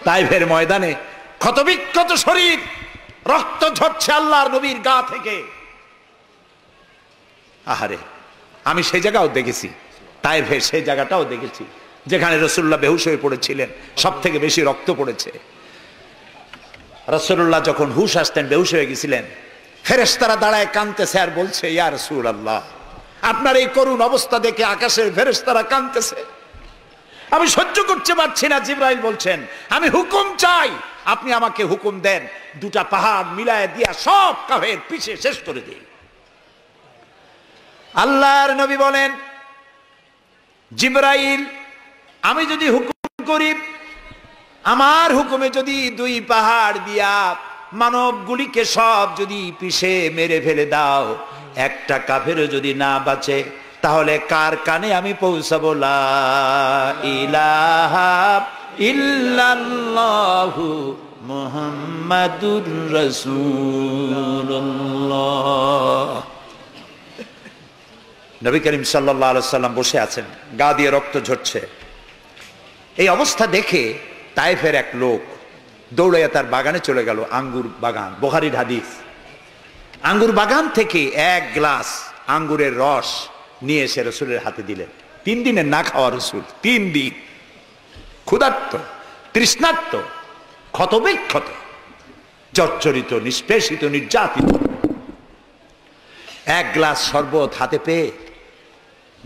তাইফের ময়দানে ক্ষতবিক্ষত শরীর, রক্ত ঝরছে আল্লাহর নবীর গা থেকে। আহারে, আমি সেই জায়গাও দেখেছি, তাইফের সেই জায়গাটাও দেখেছি যেখানে রাসূলুল্লাহ বেহুশ হয়ে পড়েছিলেন, সব থেকে বেশি রক্ত পড়েছে। রাসূলুল্লাহ যখন হুশ আসতেন, বেহুশ হয়ে গেছিলেন, ফেরেশতারা দাঁড়ায় কাঁদতেছে আর বলছে, ইয়া রাসূলুল্লাহ, আপনার এই করুণ অবস্থা দেখে আকাশের ফেরেশতারা কাঁদতেছে, আমি সহ্য করতে পারছি না। জিবরাইল বলছেন, আমি হুকুম চাই, আপনি আমাকে হুকুম দেন, দুটা পাহাড় মিলায় দিয়া সব কাফের পিছে শেষ করে দিই। আল্লাহর নবী বলেন, জিবরাইল, আমি যদি হুকুম করি, আমার হুকুমে যদি দুই পাহাড় দিয়া মানবগুলিকে সব যদি পিছে মেরে ফেলে দাও, একটা কাফেরও যদি না বাঁচে, তাহলে কার কানে আমি পৌঁছাবো লা ইলাহা ইল্লাল্লাহু মুহাম্মাদুর রাসূলুল্লাহ। নবী করিম সাল্লাল্লাহু আলাইহি সাল্লাম বসে আছেন, গা দিয়ে রক্ত ঝরছে। এই অবস্থা দেখে তায়েফের এক লোক দৌড়াইয়া তার বাগানে চলে গেল, আঙ্গুর বাগান, বুখারীর হাদিস। আঙ্গুর বাগান থেকে এক গ্লাস আঙ্গুরের রস নিয়ে এসে রাসূলের হাতে দিলেন। 3 দিনের না খাওয়া রাসূল, 3 দিন ক্ষুধার্ত, তৃষ্ণার্ত, ক্ষতবিক্ষত, জর্জরিত, নিষ্পেষিত, নির্যাতিত। এক গ্লাস শরবত হাতে পেয়ে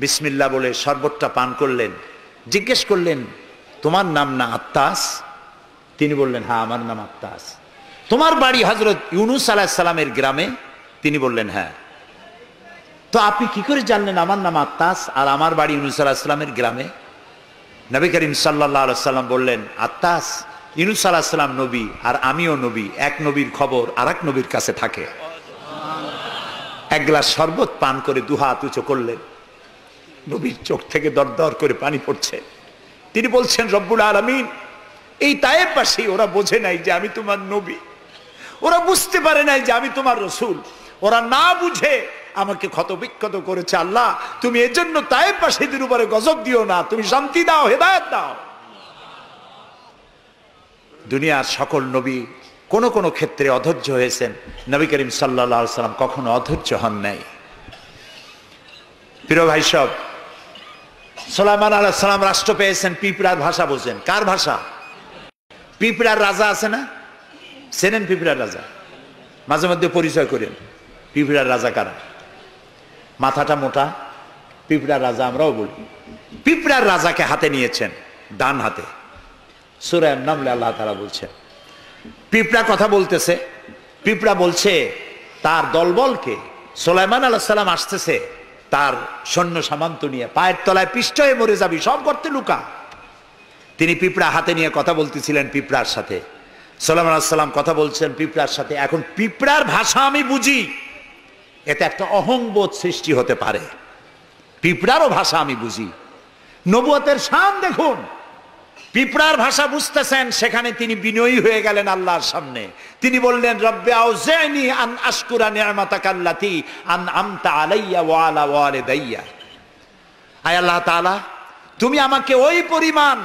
বিসমিল্লাহ বলে শরবতটা পান করলেন। জিজ্ঞেস করলেন, তোমার নাম না আত্তাস? তিনি বললেন, হ্যাঁ, আমার নাম আত্তাস। তোমার বাড়ি হযরত ইউনূস আলাইহিস সালামের গ্রামে? তিনি বললেন, হ্যাঁ। তো আপনি কি করে জানলেন আমার নাম আত্তাস আর আমার বাড়ি ইউনূস আলাইহিস সালামের গ্রামে? নবী করিম সাল্লাল্লাহু আলাইহি সাল্লাম বললেন, আত্তাস, ইউনূস আলাইহিস সালাম নবী আর আমিও নবী, এক নবীর খবর আরেক নবীর কাছে থাকে। এক গ্লাস শরবত পান করে দুহাত উঁচু করলেন, নবীর চোখ থেকে দরদর করে পানি পড়ছে। তিনি বলছেন, রব্বুল আলামিন, এই তায়েফবাসী ওরা বোঝে নাই যে আমি তোমার নবী, ওরা বুঝতে পারে নাই যে আমি তোমার রাসূল, ওরা না বুঝে আমাকে ক্ষতবিক্ষত করেছে। আল্লাহ, তুমি এজন্য তায়েফবাসীদের উপরে গজব দিও না, তুমি শান্তি দাও, হেদায়েত দাও। দুনিয়ার সকল নবী কোন কোন ক্ষেত্রে অধৈর্য হয়েছেন, নবী করিম সাল্লাল্লাহু আলাইহি সাল্লাম কখনো অধৈর্য হন নাই। প্রিয় ভাই সব, সুলাইমান আলাইহিস সালাম রাষ্ট্র পেয়েছেন, পিঁপড়ার ভাষা বোঝেন। কার ভাষা? পিঁপড়ার রাজা আছে না, চেনেন পিঁপড়ার রাজা? মাঝে মধ্যে পরিচয় করেন পিঁপড়ার রাজা কারা। মাথাটা মোটা, পিঁপড়ার রাজা আমরাও বলি। পিঁপড়ার রাজাকে হাতে নিয়েছেন, ডান হাতে। সূরা আন-নামলে আল্লাহ তাআলা বলছেন, পিঁপড়া কথা বলতেছে, পিঁপড়া বলছে তার দলবলকে, সুলাইমান আলাইহিস সালাম আসতেছে তার সৈন্য সামন্ত নিয়ে, পায়ের তলায় পিষ্ট হয়ে মরে যাবি, সব গর্তে লুকা। তিনি পিঁপড়া হাতে নিয়ে কথা বলতেছিলেন পিঁপড়ার সাথে। সুলাইমান আলাইহিস সালাম কথা বলছেন পিঁপড়ার সাথে। এখন পিঁপড়ার ভাষা আমি বুঝি, এতে একটা অহংবোধ সৃষ্টি হতে পারে। পিঁপড়ারও ভাষা আমি বুঝি। নবুয়তের শান দেখুন, পিঁপড়ার ভাষা বুঝতেছেন, সেখানে তিনি বিনয়ী হয়ে গেলেন আল্লাহর সামনে। তিনি বললেন, রব্বি আউজি'নি আন আশকুরা নি'মাতাকাল্লাতী আন'আমতা আলাইয়া ওয়া আলা ওয়ালিদাইয়া। আয় আল্লাহ তাআলা, তুমি আমাকে ওই পরিমাণ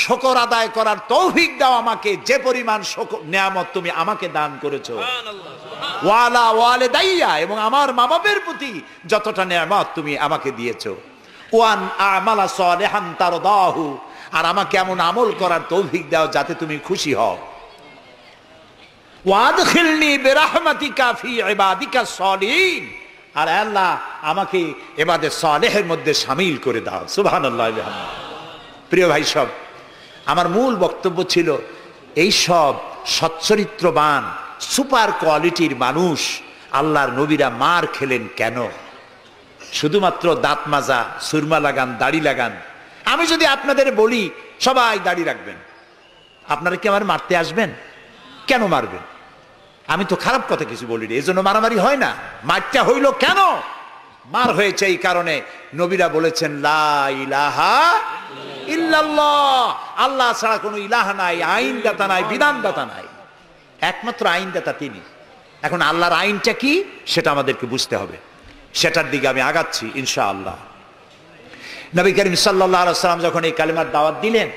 শুকর আদায় করার তৌফিক দাও আমাকে, যে পরিমাণ নিয়ামত তুমি আমাকে দান করেছো। ওয়া আলা ওয়ালিদাইয়া, এবং আমার মা বাবার প্রতি যতটা নিয়ামত তুমি আমাকে দিয়েছো। ওয়ান আমালা সালিহান তারদাহু, আর আমাকে এমন আমল করার তৌফিক দাও যাতে তুমি খুশি হও। ওয়াদখিলনি বিরাহমাতিকা ফি ইবাদিকা সালিহিন, আর আল্লাহ আমাকে ইবাদে সালেহের মধ্যে শামিল করে দাও। সুবহানাল্লাহ। প্রিয় ভাই সব, আমার মূল বক্তব্য ছিল এই সব সচ্চরিত্রবান সুপার কোয়ালিটির মানুষ আল্লাহর নবীরা মার খেলেন কেন? শুধুমাত্র দাঁত মাজা, সুরমা লাগান, দাড়ি লাগান। আমি যদি আপনাদের বলি সবাই দাড়ি রাখবেন, আপনারা কি আমার মারতে আসবেন? কেন মারবেন? আমি তো খারাপ কথা কিছু বলি, এই জন্য মারামারি হয় না। মারটা হইল কেন? মার হয়েছে এই কারণে নবীরা বলেছেন, লা ইলাহা ইল্লাল্লাহ, আল্লাহ ছাড়া কোনো ইলাহ নাই, আইনদাতা নাই, বিধানদাতা নাই, একমাত্র আইনদাতা তিনি। এখন আল্লাহর আইনটা কি সেটা আমাদেরকে বুঝতে হবে, সেটার দিকে আমি আগাচ্ছি ইনশাআল্লাহ। নবী করিম সাল্লাল্লাহু আলাইহি ওয়াসাল্লাম যখন এই কালেমার দাওয়াত দিলেন,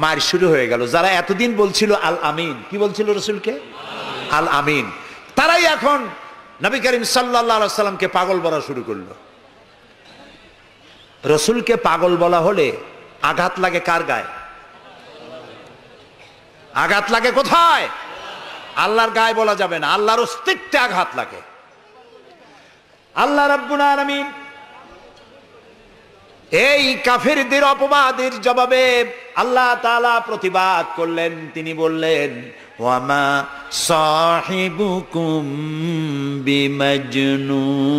মার শুরু হয়ে গেল। যারা এতদিন বলছিল আল আমিন, কি বলছিল রসুলকে? আল আমিন, তারাই এখন নবী করিম সাল্লাল্লাহু আলাইহি সাল্লামকে পাগল বলা শুরু করলো। রসুলকে পাগল বলা হলে আঘাত লাগে কার গায়ে? আঘাত লাগে কোথায়? আল্লাহর গায়ে বলা যাবে না, আল্লাহর অস্তিত্বে আঘাত লাগে। আল্লাহ রাব্বুল আলামিন এই কাফিরদের অপবাদের জবাবে আল্লাহ তাআলা প্রতিবাদ করলেন। তিনি বললেন, ওয়ামা সাহিবুকুম বিমাজনুন,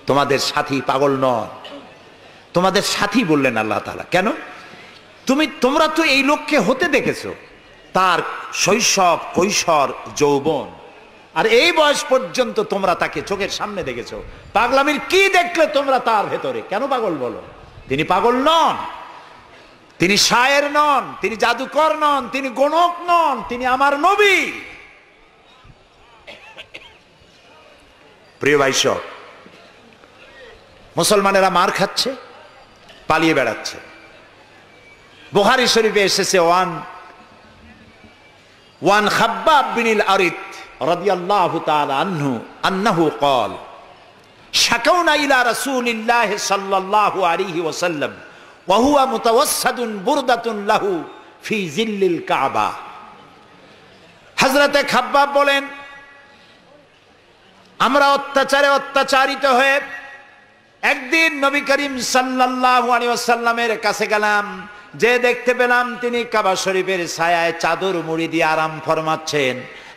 তোমাদের সাথী পাগল নয়, তোমাদের সাথী বললেন আল্লাহ তাআলা। কেন? তোমরা তো এই লোককে হতে দেখেছো, তার শৈশব, কৈশোর, যৌবন, আর এই বয়স পর্যন্ত তোমরা তাকে চোখের সামনে দেখেছো। পাগলামির কি দেখলে তোমরা তার ভেতরে? কেন পাগল বলো? তিনি পাগল নন, তিনি শায়ের নন, তিনি জাদুকর নন, তিনি গণক নন, তিনি আমার নবী। প্রিয় ভাই সব, মুসলমানেরা মার খাচ্ছে, পালিয়ে বেড়াচ্ছে। বুখারী শরীফে এসেছে ওয়ান খাব্বাব বিন আরিত রাদিয়াল্লাহু তাআলা আনহু আন্নাহু قال شكونا الى رسول الله صلى الله عليه وسلم وهو متوسد بردة له في ظل الكعبة। হযরতে খাব্বাব বলেন, আমরা অত্যাচারিত হয়ে একদিন নবী করিম সাল্লাল্লাহু আলাইহি ওয়াসাল্লামের কাছে গেলাম, যে দেখতে পেলাম তিনি কাবা শরীফের ছায়ায় চাদর মুড়ি দিয়ে আরাম ফরমাচ্ছেন।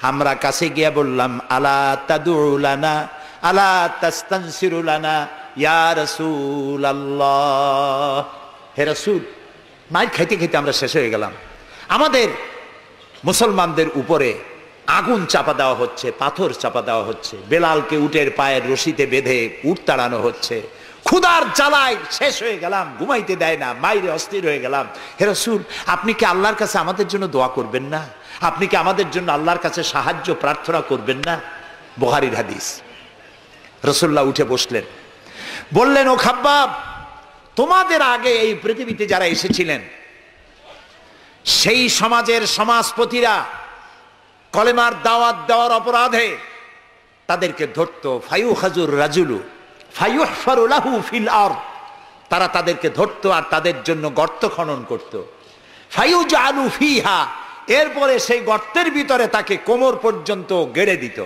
আমরা কাছে গিয়ে বললাম, আলা তাদউ লানা আলা তাস্তানসিরু লানা ইয়া রাসূলুল্লাহ, হে রাসূল। মাইর খাইতে খাইতে আমরা শেষ হয়ে গেলাম। আমাদের মুসলমানদের উপরে আগুন চাপা দেওয়া হচ্ছে, পাথর চাপা দেওয়া হচ্ছে, বেলালকে উটের পায়ের রশিতে বেঁধে উট তাড়ানো হচ্ছে। ক্ষুধার জ্বালায় শেষ হয়ে গেলাম, ঘুমাইতে দেয় না, মাইরে অস্থির হয়ে গেলাম। হে রাসূল, আপনি কি আল্লাহর কাছে আমাদের জন্য দোয়া করবেন না? আপনি কি আমাদের জন্য আল্লাহর কাছে সাহায্য প্রার্থনা করবেন না? বুখারীর হাদিস। রাসূলুল্লাহ উঠে বসলেন, বললেন, ও খাব্বাব, তোমাদের আগে এই পৃথিবীতে যারা এসেছিলেন সেই সমাজের সমাজপতিরা কলেমার দাওয়াত দেওয়ার অপরাধে তাদেরকে ধরতো। ফায়ুখাজুর রাজুলু ফায়ুহফারু লাহু ফিল আরদ, তারা তাদেরকে ধরতো আর তাদের জন্য গর্ত খনন করত। ফায়ুজালু ফিহা, এরপরে সেই গর্তের ভিতরে তাকে কোমর পর্যন্ত গেড়ে দিত।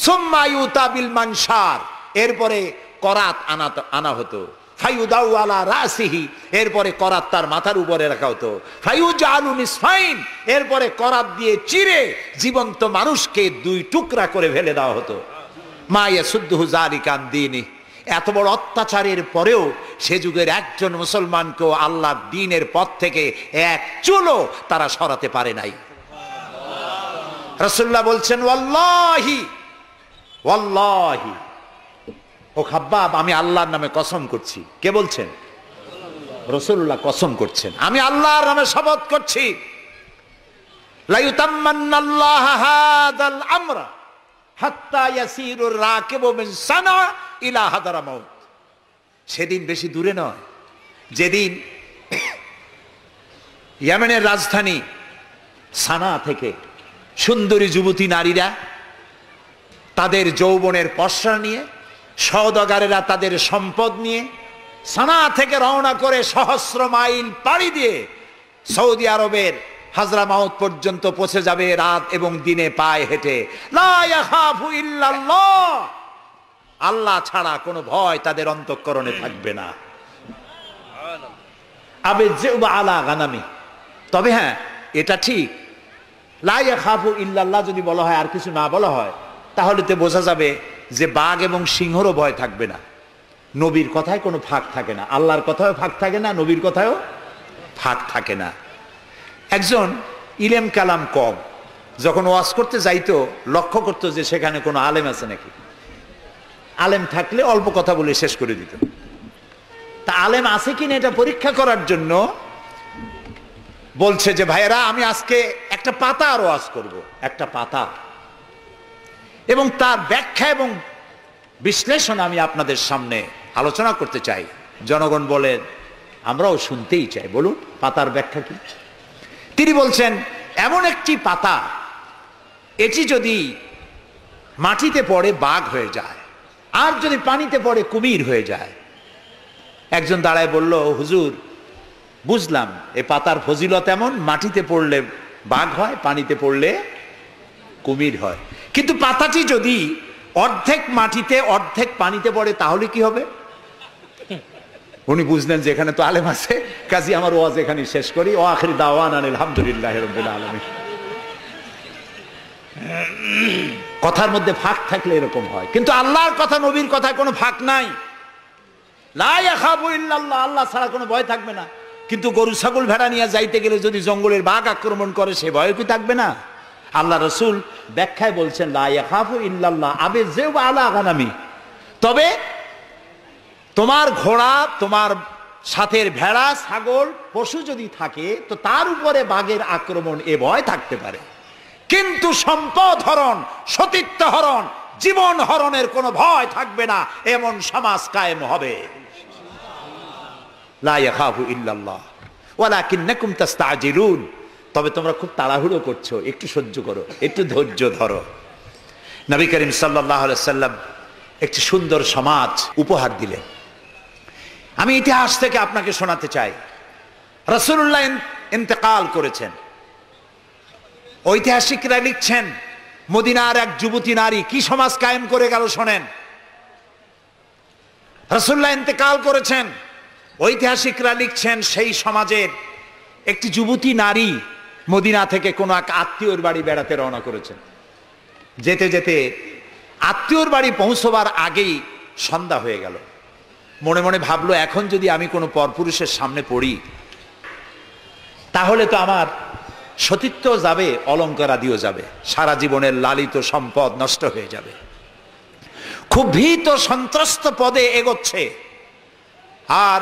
সুম্মা ইউতা বিল মানশার, এরপরে করাত আনা হতো। ফায়ুদাউ আলা রাসিহি, এরপরে করাত তার মাথার উপরে রাখা হতো। ফায়ুজালু নিসফাইন, এরপরে করাত দিয়ে চিরে জীবন্ত মানুষকে দুই টুকরা করে ফেলে দেওয়া হতো। মা ইয়াসুদ্দুহু যালিকা আন দীনি, এত বড় অত্যাচারের পরেও সে যুগের একজন মুসলমানকেও আল্লাহর দ্বীনের পথ থেকে এক চুলও তারা সরাতে পারে নাই। রাসূলুল্লাহ বলছেন, ওয়াল্লাহি ওয়াল্লাহি, ও খাব্বাব, আমি আল্লাহর নামে কসম করছি। কে বলছেন? রাসূলুল্লাহ কসম করছেন, আমি আল্লাহর নামে শপথ করছি, লা ইউতাম্মান্নাল্লাহু হাযাল আমরা হাত্তা ইয়াসিরুর রাকিবু মিন সানা ইলা হাদারামাউত। সেদিন বেশি দূরে নয়, যেদিন ইয়েমেনের রাজধানী সানা থেকে সুন্দরী যুবতী নারীরা তাদের যৌবনের পসরা নিয়ে, সওদাগারেরা তাদের সম্পদ নিয়ে সানা থেকে রওনা করে সহস্র মাইল পাড়ি দিয়ে সৌদি আরবের হাজরামাউত পর্যন্ত পৌঁছে যাবে রাত এবং দিনে পায়ে হেঁটে। লা ইয়াখাফু ইল্লাল্লাহ, আল্লাহ ছাড়া কোনো ভয় তাদের অন্তঃকরণে থাকবে না। আবে যিবা আলা গানামি, তবে হ্যাঁ, এটা ঠিক, লা ইয়াখাফু ইল্লাল্লাহ যদি বলা হয় আর কিছু না বলা হয়, তাহলে তো বোঝা যাবে যে বাঘ এবং সিংহরও ভয় থাকবে না। নবীর কথায় কোনো ফাঁক থাকে না, আল্লাহর কথায়ও ফাঁক থাকে না, নবীর কথায়ও ফাঁক থাকে না। একজন ইলেম কালাম কম যখন ওয়াজ করতে যাইতো, লক্ষ্য করতো যে সেখানে কোনো আলেম আছে নাকি। আলেম থাকলে অল্প কথা বলে শেষ করে দিত। তা আলেম আছে কিনা এটা পরীক্ষা করার জন্য বলছে যে, ভাইয়েরা, আমি আজকে একটা পাতা আর ওয়াজ করব, একটা পাতা, এবং তার ব্যাখ্যা এবং বিশ্লেষণ আমি আপনাদের সামনে আলোচনা করতে চাই। জনগণ বলেন, আমরাও শুনতেই চাই। বলুন পাতার ব্যাখ্যা কি? তিনি বলছেন এমন একটি পাতা, এটি যদি মাটিতে পড়ে বাঘ হয়ে যায়, আর যদি পানিতে পড়ে কুমির হয়ে যায়। একজন দাঁড়ায় বলল, হুজুর বুঝলাম এ পাতার ফজিলত এমন, মাটিতে পড়লে বাঘ হয়, পানিতে পড়লে কুমির হয়, কিন্তু পাতাটি যদি অর্ধেক মাটিতে অর্ধেক পানিতে পড়ে তাহলে কি হবে? উনি বুঝলেন যে এখানে তো আলেম আছে, কাজী আমার ওয়াজ এখানে শেষ করি। ও আখির দাওয়ান আলহামদুলিল্লাহি রাব্বিল আলামিন। কথার মধ্যে ফাঁক থাকলে এরকম হয়, কিন্তু আল্লাহর কথা, নবীর কথায় কোনো ফাঁক নাই। লা ইয়াখাফু ইল্লাল্লাহ, আল্লাহ ছাড়া কোনো ভয় থাকবে না। কিন্তু গরু ছাগল ভেড়া নিয়ে যাইতে গেলে যদি জঙ্গলের বাঘ আক্রমণ করে, সে ভয় কি থাকবে না? আল্লাহ রসুল ব্যাখ্যায় বলছেন লা ইয়াখাফু ইল্লাল্লাহ আবে যে আলা গানামি, তবে তোমার ঘোড়া, তোমার সাথের ভেড়া, ছাগল, পশু যদি থাকে তো তার উপরে বাঘের আক্রমণ এ ভয় থাকতে পারে, কিন্তু সম্পদ হরণ, সতীত্ব হরণ, জীবন হরণের কোনো ভয় থাকবে না, এমন সমাজ কায়েম হবে। লা ইয়াখাফু ইল্লাল্লাহ ওয়ালাকিন্নাকুম তাস্তাজিলুন, তবে তোমরা খুব তাড়াহুড়ো করছো, একটু সহ্য করো, একটু ধৈর্য ধরো। নবী করিম সাল্লাল্লাহু আলাইহি সাল্লাম একটি সুন্দর সমাজ উপহার দিলেন। আমি ইতিহাস থেকে আপনাকে শোনাতে চাই। রাসূলুল্লাহ ইন্তেকাল করেছেন, ঐতিহাসিকরা লিখছেন মদিনার এক যুবতী নারী কি সমাজ কায়েম করে গেল শোনেন। রাসূলুল্লাহ ইন্তেকাল করেছেন, ঐতিহাসিকরা লিখছেন সেই সমাজের একটি যুবতী নারী মদিনা থেকে কোনো এক আত্মীয়র বাড়ি বেড়াতে রওনা করেছেন। যেতে যেতে আত্মীয়র বাড়ি পৌঁছবার আগেই সন্ধ্যা হয়ে গেল। মনে মনে ভাবলো, এখন যদি আমি কোনো পরপুরুষের সামনে পড়ি তাহলে তো আমার সতীত্ব যাবে, অলঙ্কারাদিও যাবে, সারা জীবনের লালিত সম্পদ নষ্ট হয়ে যাবে। খুব ভীত সন্ত্রস্ত পদে এগোচ্ছে, আর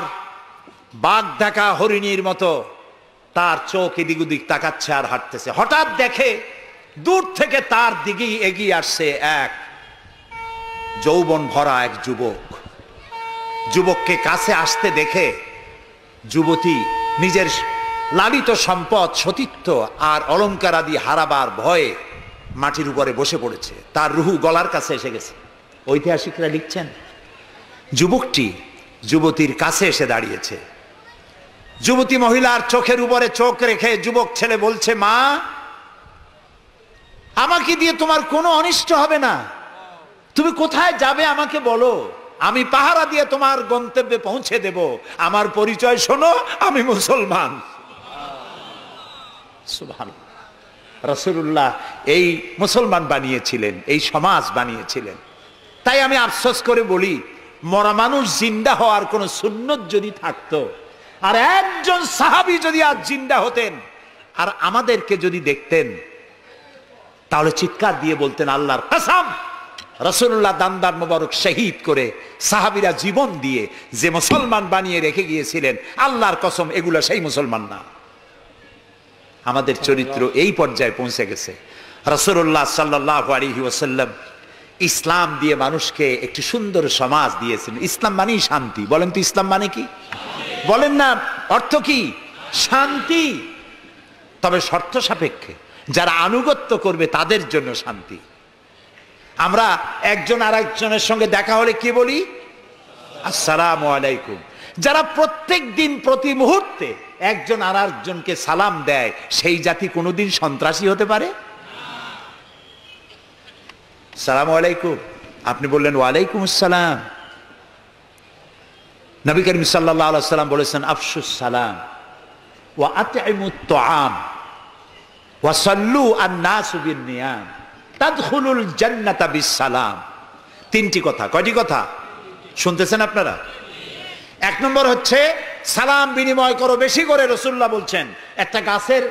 বাঘ দেখা হরিণীর মতো তার চোখ এদিক ওদিক তাকাচ্ছে আর হাঁটতেছে। হঠাৎ দেখে দূর থেকে তার দিকেই এগিয়ে আসছে এক যৌবন ভরা এক যুবক। যুবককে কাছে আসতে দেখে যুবতী নিজের লালিত সম্পদ, সতীত্ব আর অলঙ্কার আদি হারাবার ভয়ে মাটির উপরে বসে পড়েছে, তার রুহু গলার কাছে এসে গেছে। ঐতিহাসিকরা লিখছেন যুবকটি যুবতীর কাছে এসে দাঁড়িয়েছে। যুবতী মহিলার চোখের উপরে চোখ রেখে যুবক ছেলে বলছে, মা, আমাকে দিয়ে তোমার কোনো অনিষ্ট হবে না, তুমি কোথায় যাবে আমাকে বলো, আমি পাহারা দিয়ে তোমার গন্তব্যে পৌঁছে দেব। আমার পরিচয় শোনো, আমি মুসলমান। সুবহানাল্লাহ। রাসূলুল্লাহ এই মুসলমান বানিয়েছিলেন, এই সমাজ বানিয়েছিলেন। তাই আমি আফসোস করে বলি, মরা মানুষ জিন্দা হওয়ার কোন সুন্নত যদি থাকতো, আর একজন সাহাবী যদি আজ জিন্দা হতেন আর আমাদেরকে যদি দেখতেন, তাহলে চিৎকার দিয়ে বলতেন আল্লাহর কসম, রাসূলুল্লাহ দান্দার মোবারক শহীদ করে সাহাবীরা জীবন দিয়ে যে মুসলমান বানিয়ে রেখে গিয়েছিলেন, আল্লাহর কসম এগুলো সেই মুসলমান না। আমাদের চরিত্র এই পর্যায়ে পৌঁছে গেছে। রাসূলুল্লাহ সাল্লাল্লাহু আলাইহি ওয়াসাল্লাম ইসলাম দিয়ে মানুষকে একটি সুন্দর সমাজ দিয়েছেন। ইসলাম মানেই শান্তি। বলেন তো ইসলাম মানে কি? বলেন না, অর্থ কি? শান্তি। তবে শর্ত সাপেক্ষে, যারা আনুগত্য করবে তাদের জন্য শান্তি। আমরা একজন আর একজনের সঙ্গে দেখা হলে কি বলি? আসসালামু আলাইকুম। যারা প্রত্যেক দিন প্রতি মুহূর্তে একজন আর একজনকে সালাম দেয়, সেই জাতি কোনোদিন সন্ত্রাসী হতে পারে? সালামু আলাইকুম, আপনি বললেন ওয়ালাইকুম আসসালাম। নবী করিম সাল্লাল্লাহু আলাইহি ওয়াসাল্লাম বলেছেন আফশুস সালাম ওয়া আতইমুত তুআম ওয়া সাল্লু আন-নাসু বিন-নিয়াম তাদখুলুল জান্নাতা বিস-সালাম। তিনটি কথা। কয়টি কথা শুনতেছেন আপনারা? এক নম্বর হচ্ছে সালাম বিনিময় করো বেশি করে। রাসূলুল্লাহ বলছেন, একটা গাছের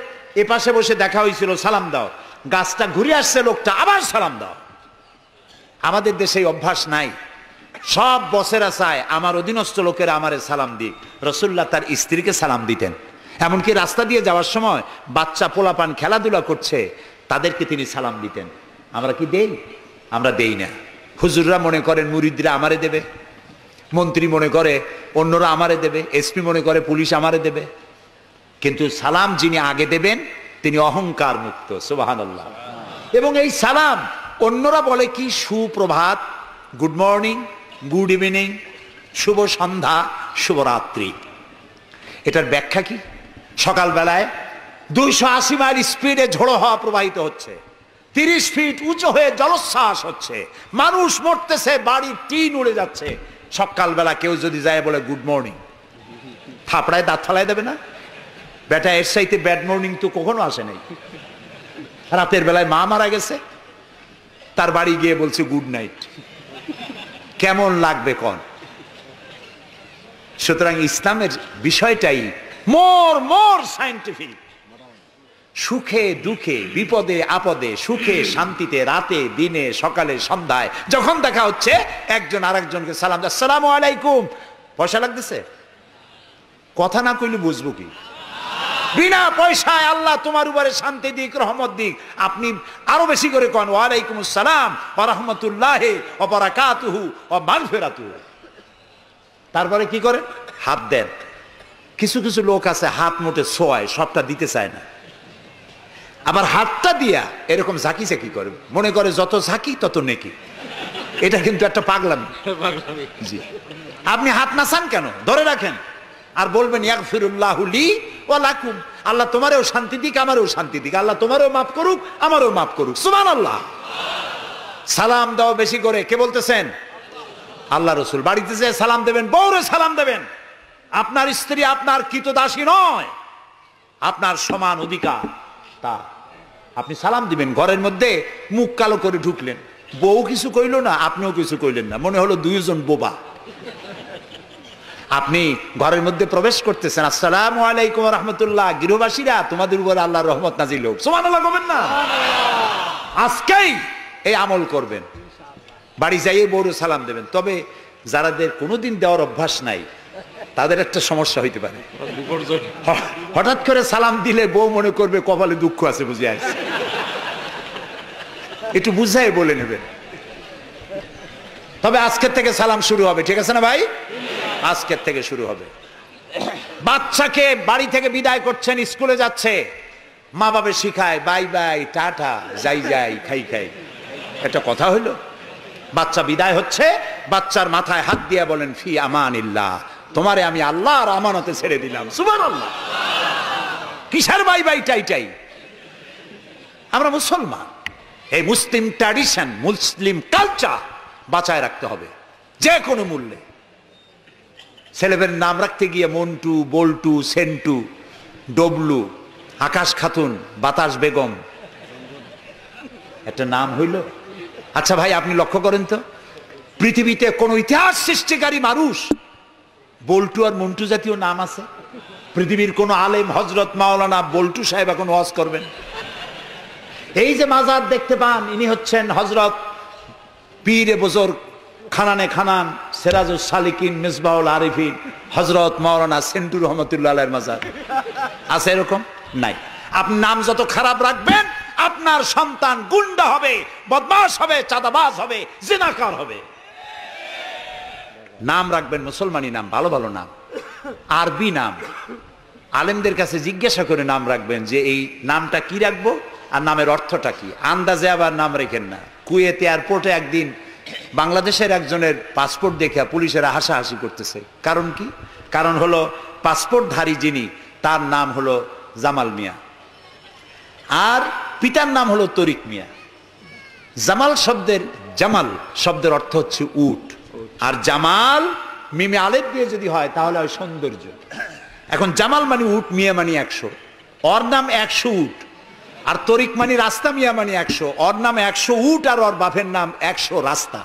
এপাশে বসে দেখা হয়েছিল, সালাম দাও। গাছটা ঘুরে আসছে, লোকটা আবার সালাম দাও। আমাদের দেশে এই অভ্যাস নাই। সব বসেরা চায় আমার অধীনস্থ লোকেরা আমারে সালাম দিক। রাসূলুল্লাহ তার স্ত্রীকে সালাম দিতেন। এমনকি রাস্তা দিয়ে যাওয়ার সময় বাচ্চা পোলাপান খেলাধুলা করছে, তাদেরকে তিনি সালাম দিতেন। আমরা কি দেই? আমরা দেই না। হুজুররা মনে করেন মুরিদরা আমারে দেবে, মন্ত্রী মনে করে অন্যরা আমারে দেবে, এসপি মনে করে পুলিশ আমারে দেবে। কিন্তু সালাম যিনি আগে দেবেন তিনি অহংকার মুক্ত, সুবহানাল্লাহ। এবং এই সালাম অন্যরা বলে কি সুপ্রভাত, গুড মর্নিং, গুড ইভিনিং, শুভ সন্ধ্যা, শুভরাত্রি। এটার ব্যাখ্যা কি? সকালবেলায় 280 মাইল স্পিডে ঝোড়ো হওয়া প্রবাহিত হচ্ছে, 30 ফিট উঁচু হয়ে জলোচ্ছ্বাস হচ্ছে, মানুষ মরতেছে, বাড়ির টিন উড়ে যাচ্ছে। সকালবেলা কেউ যদি যায় বলে গুড মর্নিং, থাপড়ায় দাঁত ফালাই দেবে না? বেটা এর সাইতে ব্যাড মর্নিং তো কখনো আসে নাই। রাতের বেলায় মা মারা গেছে, তার বাড়ি গিয়ে বলছে গুড নাইট, কেমন লাগবে কোন? সুতরাং ইসলামের বিষয়টাই মোর সায়েন্টিফিক। সুখে দুঃখে, বিপদে আপদে, সুখে শান্তিতে, রাতে দিনে, সকালে সন্ধ্যায় যখন দেখা হচ্ছে একজন আরেকজনকে সালাম, আসসালামু আলাইকুম। পয়সা লাগতেছে? কথা না কইলে বুঝবো কি? বিনা পয়সায় আল্লাহ তোমার উপরে শান্তি দিক, রহমত দিক। আপনি আরো বেশি করে কোন ওয়ালাইকুম আসসালাম ওয়া রাহমাতুল্লাহি ওয়া বারাকাতুহু ওয়া মাগফিরাতুহু। তারপরে কি করেন? হাত দেন। কিছু কিছু লোক আছে হাত মোটে ছোঁয়ায়, সবটা দিতে চায় না। আবার হাতটা দিয়া এরকম ঝাঁকি ঝাঁকি করে, মনে করে যত ঝাঁকি তত নেকি। এটা কিন্তু একটা পাগলামি। জি, আপনি হাত নাচান কেন? ধরে রাখেন আর বলবেন ইয়াগফিরুল্লাহু লি ওয়া লাকুম, আল্লাহ তোমারও শান্তি দিক, আমারও শান্তি দিক, আল্লাহ তোমারও মাফ করুক, আমারও মাফ করুক, সুবহানাল্লাহ। সালাম দাও বেশি করে। কে বলতেছেন? আল্লাহ রাসূল। বাড়িতে যে সালাম দেবেন, বউরে সালাম দেবেন। আপনার স্ত্রী আপনার কৃতদাসী নয়, আপনার সমান অধিকার তা। আপনি সালাম দিবেন। ঘরের মধ্যে মুখ কালো করে ঢুকলেন, বউ কিছু কইল না, আপনিও কিছু কইলেন না, মনে হলো দুইজন বোবা। আপনি ঘরের মধ্যে প্রবেশ করতেছেন, আসসালামু আলাইকুম ওয়া রাহমাতুল্লাহ, গৃহবাসীরা তোমাদের উপর আল্লাহর রহমত নাজিল হোক, সুবহানাল্লাহ বলবেন না? আজকেই এই আমল করবেন, বাড়ি যাইয়ে বউরে সালাম দেবেন। তবে যারাদের কোনোদিন দেওয়ার অভ্যাস নাই তাদের একটা সমস্যা হইতে পারে। হঠাৎ করে সালাম দিলে বউ মনে করবে কপালে দুঃখ আছে বুঝে আসছে, একটু বুঝাই বলে নেবেন। তবে আজকের থেকে সালাম শুরু হবে, ঠিক আছে না ভাই? আজকের থেকে শুরু হবে। বাচ্চাকে বাড়ি থেকে বিদায় করছেন, স্কুলে যাচ্ছে, মা বাবা শিখায় বাই বাই, টাটা, যাই যাই, খাই খাই। এটা কথা হইলো? বাচ্চা বিদায় হচ্ছে, বাচ্চার মাথায় হাত দিয়ে বলেন ফি আমানিল্লাহ, তোমারে আমি আল্লাহর আমানতে ছেড়ে দিলাম, সুবহানাল্লাহ। কিসের বাই বাই টাই টাই? আমরা মুসলমান, এই মুসলিম ট্র্যাডিশন, মুসলিম কালচার বাঁচায় রাখতে হবে যে কোনো মূল্যে। ছেলেদের নাম রাখতে গিয়ে মন্টু, বল্টু, সেন্টু, ডবলু, আকাশ খাতুন, বাতাস বেগম, একটা নাম হইল? আচ্ছা ভাই, আপনি লক্ষ্য করেন তো, পৃথিবীতে কোন ইতিহাস সৃষ্টিকারী মানুষ বল্টু আর মন্টু জাতীয় নাম আছে? পৃথিবীর কোন আলেম, হজরত মাওলানা বল্টু সাহেব এখন ওয়াজ করবেন? এই যে মাজার দেখতে পান, ইনি হচ্ছেন হজরত পীরে বুজুর্গ খানানে খানান সিরাজুস সালিকিন মিসবাহুল আরিফিন হজরত মাওলানা সেন্টু রহমতুল্লাহ আলাইহির মাজার আছে? এরকম নাই। আপনি নাম যত খারাপ রাখবেন, আপনার সন্তান গুন্ডা হবে, বদমাশ হবে, চাঁদাবাজ হবে, জিনাকার হবে। নাম রাখবেন মুসলমানি নাম, ভালো ভালো নাম, আরবি নাম। আলেমদের কাছে জিজ্ঞাসা করে নাম রাখবেন যে এই নামটা কি রাখবো আর নামের অর্থটা কি। আন্দাজে আবার নাম রেখেন না। কুয়েত এয়ারপোর্টে একদিন বাংলাদেশের একজনের পাসপোর্ট দেখে পুলিশেরা হাসাহাসি করতেছে। কারণ কি? কারণ হলো পাসপোর্টধারী যিনি, তার নাম হলো জামাল মিয়া, আর পিতার নাম হলো তরিক মিয়া। জামাল শব্দের অর্থ হচ্ছে উট, আর জামাল মিমে আলেফ দিয়ে যদি হয় তাহলে হয় সৌন্দর্য। এখন জামাল মানে উট, মিয়া মানে 100, ওর নাম 100 উট। আর তরিক মানে রাস্তা, মিয়া মানে 100, ওর নাম 100 উট আর ওর বাপের নাম 100 রাস্তা।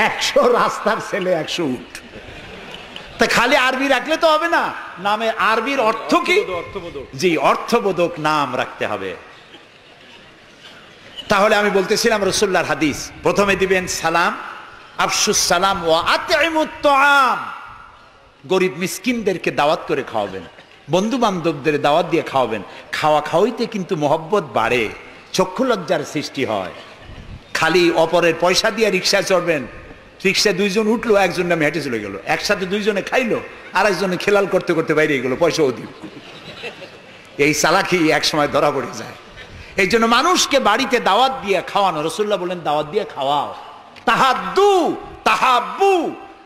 100 রাস্তার ছেলে 100 উট। তা খালি আরবি রাখলে তো হবে না, নামে আরবির অর্থ কি? জি, অর্থবোধক নাম রাখতে হবে। তাহলে আমি বলতেছিলাম রাসূলুল্লাহর হাদিস, প্রথমে দিবেন সালাম, আফশুস সালাম ওয়া আতইমুত তাআম, গরিব মিসকিনদেরকে দাওয়াত করে খাওয়াবেন, বন্ধু বান্ধবদের দাওয়াত দিয়ে খাওয়াবেন। খাওয়া খাওয়াইতে কিন্তু মহব্বত বাড়ে, চক্ষু লজ্জার সৃষ্টি হয়। খালি অপরের পয়সা দিয়ে রিকশা চড়বেন, রিক্সায় দুইজন উঠলো, একজন নামে হেঁটে চলে গেল, একসাথে দুইজনে খাইলো, আর একজনে খেলাল করতে করতে বাইরে গেলো, পয়সাও দিল। এই চালাকি এক সময় ধরা পড়ে যায়। এই জন্য মানুষকে বাড়িতে দাওয়াত দিয়ে খাওয়ানো, রাসূলুল্লাহ বলেন দাওয়াত দিয়ে খাওয়াও। তাহাদ্দু তাহাব্বু,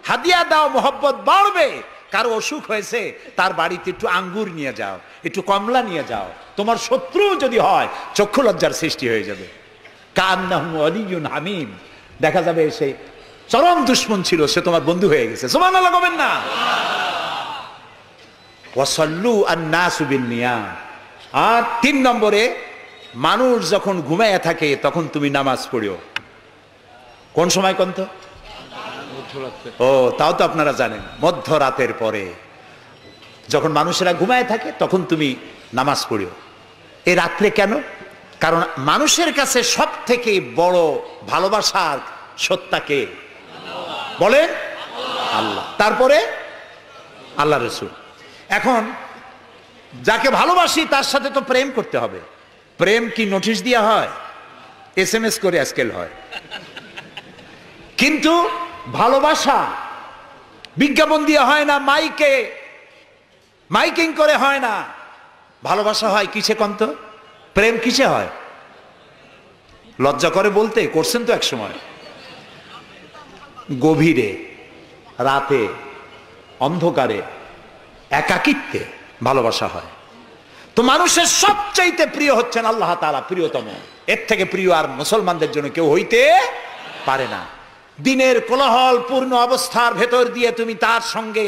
হাদিয়া দাও, মোহব্বত বাড়বে। কারো অসুখ হয়েছে, তার বাড়িতে একটু আঙ্গুর নিয়ে যাও, একটু কমলা নিয়ে যাও। তোমার শত্রু যদি হয়, চক্ষু লজ্জার সৃষ্টি হয়ে যাবে। কান্নাহু ওয়ালিয়ুন হামিম, দেখা যাবে সে চরম দুশমন ছিল, সে তোমার বন্ধু হয়ে গেছে। সুবহানাল্লাহ বলেন না। ওয়াসাল্লু আন-নাসু বিন-নিয়াম। আর 3 নম্বরে, মানুষ যখন ঘুমায় থাকে তখন তুমি নামাজ পড়িও। কোন সময় কোন তো? ও, তাও তো আপনারা জানেন, মধ্যরাতের পরে যখন মানুষেরা ঘুমায় থাকে তখন তুমি নামাজ পড়িও। এই রাত্রে কেন? কারণ মানুষের কাছে সব থেকে বড় ভালোবাসার সত্তাকে বলেন আল্লাহ, তারপরে আল্লাহ রাসূল। এখন যাকে ভালোবাসি তার সাথে তো প্রেম করতে হবে। প্রেম কি নোটিশ দেওয়া হয়? SMS করে আজকাল হয়। কিন্তু ভালোবাসা বিজ্ঞাপন দিয়ে হয় না, মাইকিং করে হয় না। ভালোবাসা হয় কিসে কন্ত? প্রেম কিসে হয়? লজ্জা করে বলতে, করছেন তো এক সময়। গভীরে, রাতে, অন্ধকারে, একাকিত্বে ভালোবাসা হয়। তো মানুষের সবচাইতে প্রিয় হচ্ছেন আল্লাহ তাআলা, প্রিয়তম। এর থেকে প্রিয় আর মুসলমানদের জন্য কেউ হইতে পারে না। দিনের কোলাহল পূর্ণ অবস্থার ভেতর দিয়ে তুমি তার সঙ্গে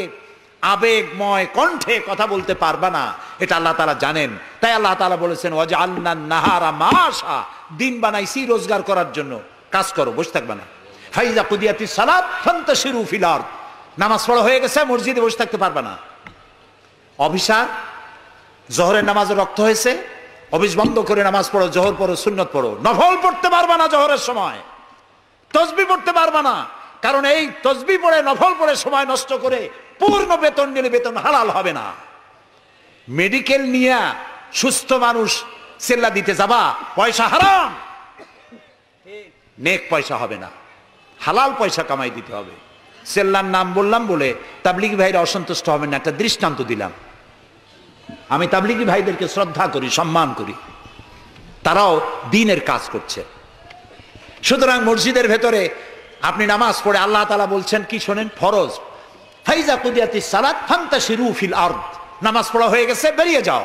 আবেগময় কণ্ঠে কথা বলতে পারবা না, এটা আল্লাহ তাআলা জানেন। তাই আল্লাহ তাআলা বলেছেন ওয়াজআলনান নাহারা মাশা, দিন বানাইছি রোজগার করার জন্য, কাজ করো, বসে থাকবা না। ফাইজা কুদিয়াতিস সালাত ফান্তাশিরু ফিল আরদ, নামাজ পড়া হয়ে গেছে, মসজিদে বসে থাকতে পারবা না। অভিশাপ, জোহরের নামাজে রক্ত হয়েছে, অফিস বন্ধ করে নামাজ পড়ো, জোহর পড়ো, সুন্নত পড়ো। নফল পড়তে পারবা না জোহরের সময়, তসবিহ পড়তে পারবা না, কারণ এই তসবিহ পড়ে, নফল পড়ে সময় নষ্ট করে পূর্ণ বেতন নিলে বেতন হালাল হবে না। মেডিকেল নিয়ে সুস্থ মানুষ সেল্লা দিতে যাবা, পয়সা হারাম, নেক পয়সা হবে না, হালাল পয়সা কামাই দিতে হবে। সেল্লার নাম বললাম বলে তাবলিগি ভাইরা অসন্তুষ্ট হবেন না, একটা দৃষ্টান্ত দিলাম। আমি তাবলিগি ভাইদেরকে শ্রদ্ধা করি, সম্মান করি, তারাও দ্বীনের কাজ করছে। সুতরাং মসজিদের ভেতরে আপনি নামাজ পড়ে আল্লাহ তাআলা বলছেন কি শোনেন, ফরজ, ফাইজা কুদিয়াতিস সালাত ফান্তাশিরু ফিল আরদ, নামাজ পড়া হয়ে গেছে, বেরিয়ে যাও।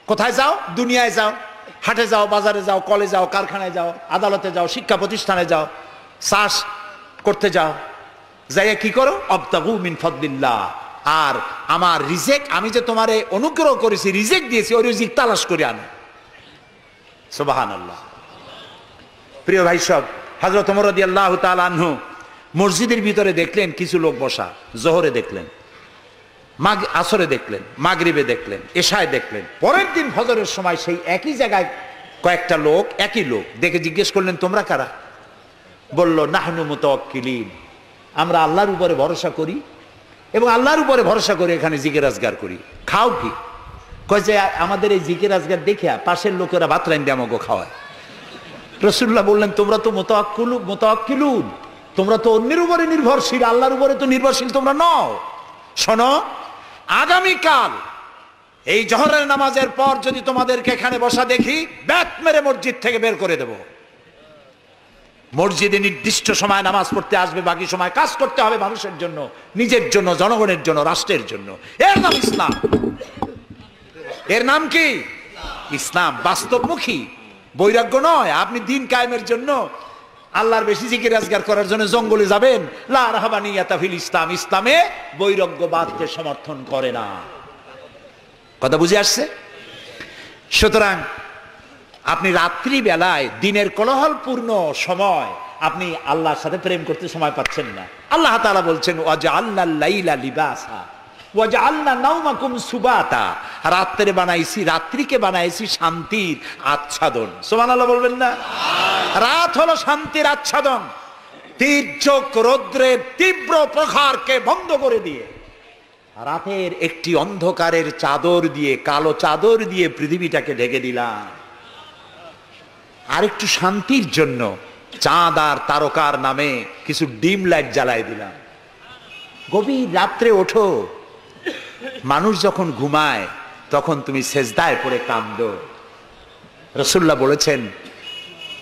কোথায় যাও? দুনিয়ায় যাও, হাটে যাও, বাজারে যাও, কলে যাও, কারখানায় যাও, আদালতে যাও, শিক্ষা প্রতিষ্ঠানে যাও, চাষ করতে যাও। যাইয়া কি করো? আবতাগু মিন ফাদলিল্লাহ, আর আমার রিজিক, আমি যে তোমারে অনুগ্রহ করেছি, রিজিক দিয়েছি, ওই রিজিক তালাশ করে আনো। সুবহানাল্লাহ। প্রিয় ভাই সব, হযরত ওমর রাদিয়াল্লাহু তাআলা আনহু মসজিদের ভিতরে দেখলেন কিছু লোক বসা, জোহরে দেখলেন, আসরে দেখলেন, মাগরিবে দেখলেন, এশায় দেখলেন। পরের দিন ফজরের সময় সেই একই জায়গায় কয়েকটা লোক, একই লোক দেখে জিজ্ঞেস করলেন তোমরা কারা? বলল নাহনু মুতাওয়াক্কিলিন, আমরা আল্লাহর উপরে ভরসা করি এবং আল্লাহর উপরে ভরসা করে এখানে জিকির আজগার করি। খাও কি? কয় যে আমাদের এই জিকির আজগার দেখে পাশের লোকেরা ভাত রাইন্দে আমাকে খাওয়ায়। রাসূলুল্লাহ বললেন তোমরা তো মুতাওয়াক্কিলুন, তোমরা তো অন্যের উপরে নির্ভরশীল, আল্লাহর উপরে তো নির্ভরশীল তোমরা নও। শোনো, আগামীকাল এই জোহরের নামাজের পর যদি তোমাদেরকে এখানে বসা দেখি, ব্যাট মেরে মসজিদ থেকে বের করে দেব। মসজিদে নির্দিষ্ট সময় নামাজ পড়তে আসবে, বাকি সময় কাজ করতে হবে মানুষের জন্য, নিজের জন্য, জনগণের জন্য, রাষ্ট্রের জন্য। এর নাম ইসলাম। এর নাম কি? ইসলাম। বাস্তবমুখী, বৈরাগ্য নয়। আপনি দিন কায়েমের জন্য, আল্লাহর বেশি জিকির আজগার করার জন্য জঙ্গলে যাবেন, লা রাহবানিয়াতা ফিল ইসলাম, ইসলামে বৈরাগ্যবাদকে সমর্থন করে না। কথা বুঝে আসছে? সুতরাং আপনি রাত্রি বেলায়, দিনের কোলাহলপূর্ণ সময়, আপনি আল্লাহর সাথে প্রেম করতে সময় পাচ্ছেন না। আল্লাহ তাআলা বলছেন ওয়াজআলনাল লাইলা লিবাসা ওয়াজআলনা নাওমাকুম সুবাতা, রাত্রে বানাইছি, রাত্রিকে বানাইছি শান্তির আচ্ছাদন। সুবহানাল্লাহ বলবেন না? রাত হলো শান্তির আচ্ছাদন। তীর্যক রৌদ্রের তীব্র প্রখারকে বন্ধ করে দিয়ে রাতের একটি অন্ধকারের চাদর দিয়ে, কালো চাদর দিয়ে পৃথিবীটাকে ঢেকে দিলাম। আর একটু শান্তির জন্য চাঁদ আর তারকার নামে কিছু ডিম লাইট জ্বালাই দিলাম। গভীর রাত্রে ওঠো, মানুষ যখন ঘুমায় তখন তুমি সেজদায় পড়ে কাঁদো। রাসূলুল্লাহ বলেছেন,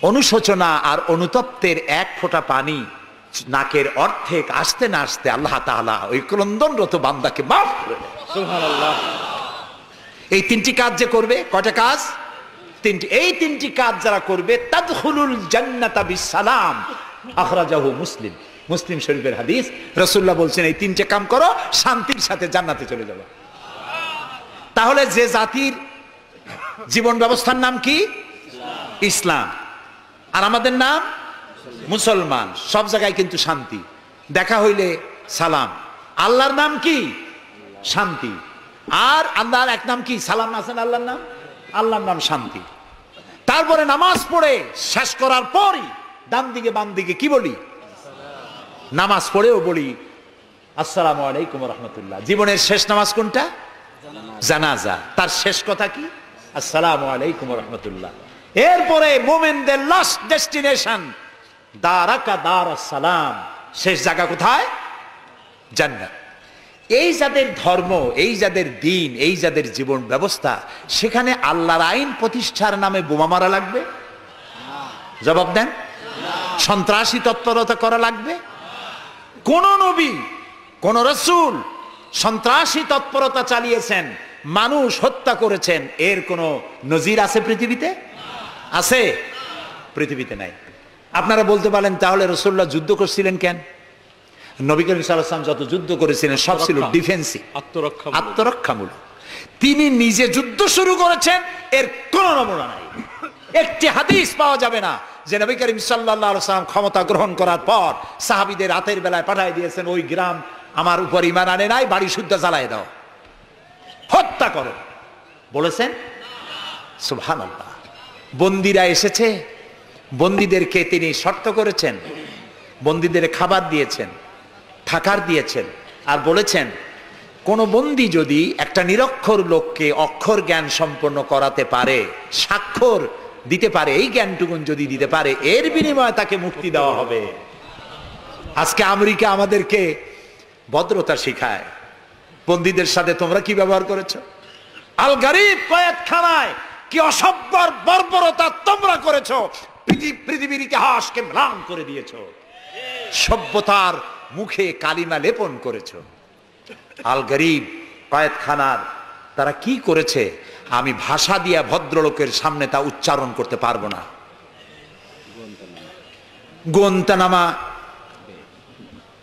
অনুশোচনা আর অনুতপ্তের এক ফোঁটা পানি নাকের অর্ধেক আসতে না আসতে আল্লাহ তাআলা ওই ক্রন্দনরত বান্দাকে মাফ করে দেন। সুবহানাল্লাহ। এই তিনটি কাজ যে করবে, কয়টা কাজ? তিনটি। এই তিনটি কাজ যারা করবে তাদখুলুল জান্নাতা বিসসালাম, আখরাজাহু মুসলিম। মুসলিম শরীফের হাদিস। রাসূলুল্লাহ বলছেন, এই তিনটে কাম করো, শান্তির সাথে জান্নাতে চলে যাবে। তাহলে যে জাতির জীবন ব্যবস্থার নাম কি? ইসলাম। আর আমাদের নাম মুসলমান। সব জায়গায় কিন্তু শান্তি, দেখা হইলে সালাম। আল্লাহর নাম কি? শান্তি। আর আল্লাহর এক নাম কি? সালাম আছে না আল্লাহর নাম? আল্লাহর নাম শান্তি। তারপরে নামাজ পড়ে শেষ করার পরই ডান দিকে বাম দিকে কি বলি? নামাজ পড়েও বলি আসসালামু আলাইকুম ওয়া রাহমাতুল্লাহ। জীবনের শেষ নামাজ কোনটা? জানাজা। তার শেষ কথা কি? আসসালামু আলাইকুম ওয়া রাহমাতুল্লাহ। এরপরে মুমিনদের লাস্ট ডেস্টিনেশন দারাকা দারাস সালাম, শেষ জায়গা কোথায়? জান্নাত। এই যাদের ধর্ম, এই যাদের দ্বীন, এই যাদের জীবন ব্যবস্থা, সেখানে আল্লাহর আইন প্রতিষ্ঠার নামে বোমা মারা লাগবে? জবাব দেন। সন্ত্রাসী তৎপরতা করা লাগবে? কোন নবী, কোন রাসূল সন্ত্রাসী তৎপরতা চালিয়েছেন, মানুষ হত্যা করেছেন, এর কোন নজির আছে পৃথিবীতে? আছে? পৃথিবীতে নাই। আপনারা বলতে পারেন, তাহলে রাসূলুল্লাহ যুদ্ধ করছিলেন কেন? নবী করিম সাল্লাল্লাহু আলাইহি ওয়াসাল্লাম যত যুদ্ধ করেছিলেন সব ছিল ডিফেন্সিভ, আত্মরক্ষামূলক। তিনি নিজে যুদ্ধ শুরু করেছেন, এর কোন নমুনা নাই। একটি হাদিস পাওয়া যাবে না যে নবী করিম সাল্লাল্লাহু আলাইহি ওয়াসাল্লাম ক্ষমতা গ্রহণ করার পর সাহাবীদের রাতের বেলায় পাঠিয়ে দিয়েছেন, ওই গ্রাম আমার উপর ঈমান আনে নাই, বাড়ি শুদ্ধ জ্বালায় দাও, হত্যা করো, বলেছেন? সুবহানাল্লাহ। বন্দীরা এসেছে, বন্দীদেরকে তিনি শর্ত করেছেন, বন্দীদের খাবার দিয়েছেন, থাকার দিয়েছেন, আর বলেছেন কোন বন্দী যদি একটা নিরক্ষর লোককে অক্ষর জ্ঞান সম্পন্ন করাতে পারে, স্বাক্ষর দিতে পারে, এই জ্ঞানটুকুন যদি দিতে পারে, এর বিনিময়ে তাকে মুক্তি দেওয়া হবে। আজকে আমেরিকা আমাদেরকে ভদ্রতা শিখায়, বন্দীদের সাথে তোমরা কি ব্যবহার করেছো? আল গারিব কয়েদখানায় কি অসভ্য বর্বরতা তোমরা করেছো, পৃথিবীর ইতিহাসকে ম্লান করে দিয়েছো, সভ্যতার মুখে কালিমা লেপন করেছো। আল গারিব কয়েদখানার তারা কি করেছে আমি ভাষা দিয়া ভদ্রলোকের সামনে তা উচ্চারণ করতে পারবো না।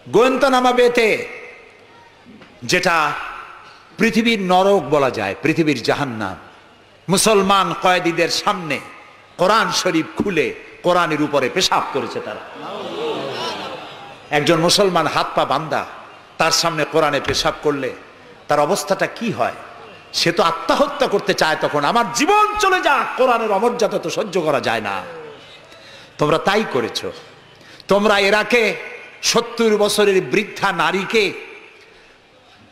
গোয়েন্তানামা বেতে, যেটা পৃথিবীর নরক বলা যায়, পৃথিবীর জাহান্নাম, মুসলমান কয়েদিদের সামনে কোরআন শরীফ খুলে কোরআনের উপরে পেশাব করেছে তারা। একজন মুসলমান হাত পা বান্দা তার সামনে কোরআনে পেশাব করলে তার অবস্থাটা কি হয়? সে তো আত্মহত্যা করতে চায়, তখন আমার জীবন চলে যাক, কোরআনের অমর্যাদা তো সহ্য করা যায় না। তোমরা তাই করেছো। তোমরা ইরাকে 70 বছরের বৃদ্ধা নারীকে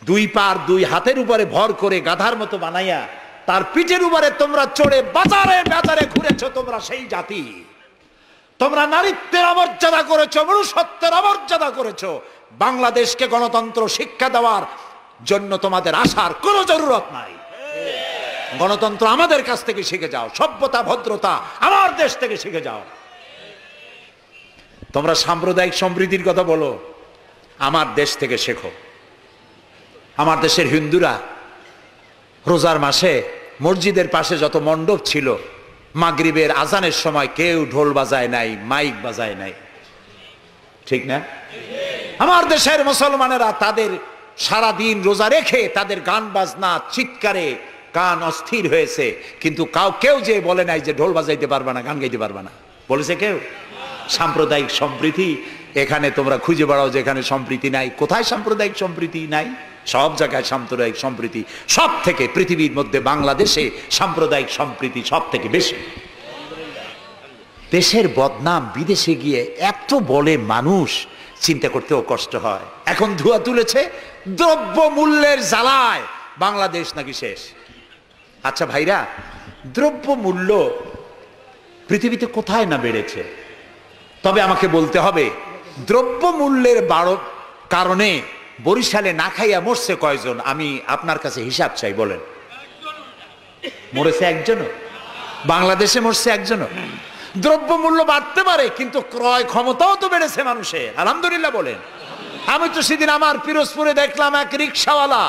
দুই পার দুই হাতের উপরে ভর করে গাধার মতো বানাইয়া তার পিঠের উপরে তোমরা চড়ে বাজারে বাজারে ঘুরেছো। তোমরা সেই জাতি, তোমরা নারীত্বের অমর্যাদা করেছো, মনুষ্যত্বের অমর্যাদা করেছো। বাংলাদেশকে গণতন্ত্র শিক্ষা দেওয়ার জন্য তোমাদের আসার কোনো জরুরত নাই। গণতন্ত্র আমাদের কাছ থেকে শিখে যাও, সভ্যতা ভদ্রতা আমার দেশ থেকে শিখে যাও। তোমরা সাম্প্রদায়িক সম্প্রীতির কথা বলো, আমার দেশ থেকে শেখো। আমার দেশের হিন্দুরা রোজার মাসে মসজিদের পাশে যত মণ্ডপ ছিল, মাগরিবের আজানের সময় কেউ ঢোল বাজায় নাই, মাইক বাজায় নাই, ঠিক না? আমার দেশের মুসলমানেরা তাদের সারা দিন রোজা রেখে তাদের গান বাজনা চিৎকারে কান অস্থির হয়েছে, কিন্তু কেউ যে বলে নাই যে ঢোল বাজাইতে পারবা না, গান গাইতে পারবা না, বলেছে কেউ? সাম্প্রদায়িক সম্প্রীতি এখানে তোমরা খুঁজে বেড়াও যেখানে সম্প্রীতি নাই। কোথায় সাম্প্রদায়িক সম্প্রীতি নাই? সব জায়গায় সাম্প্রদায়িক সম্প্রীতি। সব থেকে পৃথিবীর মধ্যে বাংলাদেশে সাম্প্রদায়িক সম্প্রীতি সব থেকে বেশি। দেশের বদনাম বিদেশে গিয়ে এত বলে মানুষ, চিন্তা করতেও কষ্ট হয়। এখন ধোঁয়া তুলেছে দ্রব্য মূল্যের জ্বালায় বাংলাদেশ নাকি শেষ। আচ্ছা ভাইরা, দ্রব্য মূল্য পৃথিবীতে কোথায় না বেড়েছে? তবে আমাকে বলতে হবে, দ্রব্য মূল্যের কারণে বরিশালে না খাইয়া মরছে কয়জন? আমি আপনার কাছে হিসাব চাই, বলেন। মরেছে একজনও? বাংলাদেশে মরছে একজনও? দ্রব্য মূল্য বাড়তে পারে, কিন্তু ক্রয় ক্ষমতাও তো বেড়েছে মানুষের, আলহামদুলিল্লাহ বলেন। আমি তো সেদিন আমার পিরোজপুরে দেখলাম এক রিক্সাওয়ালা,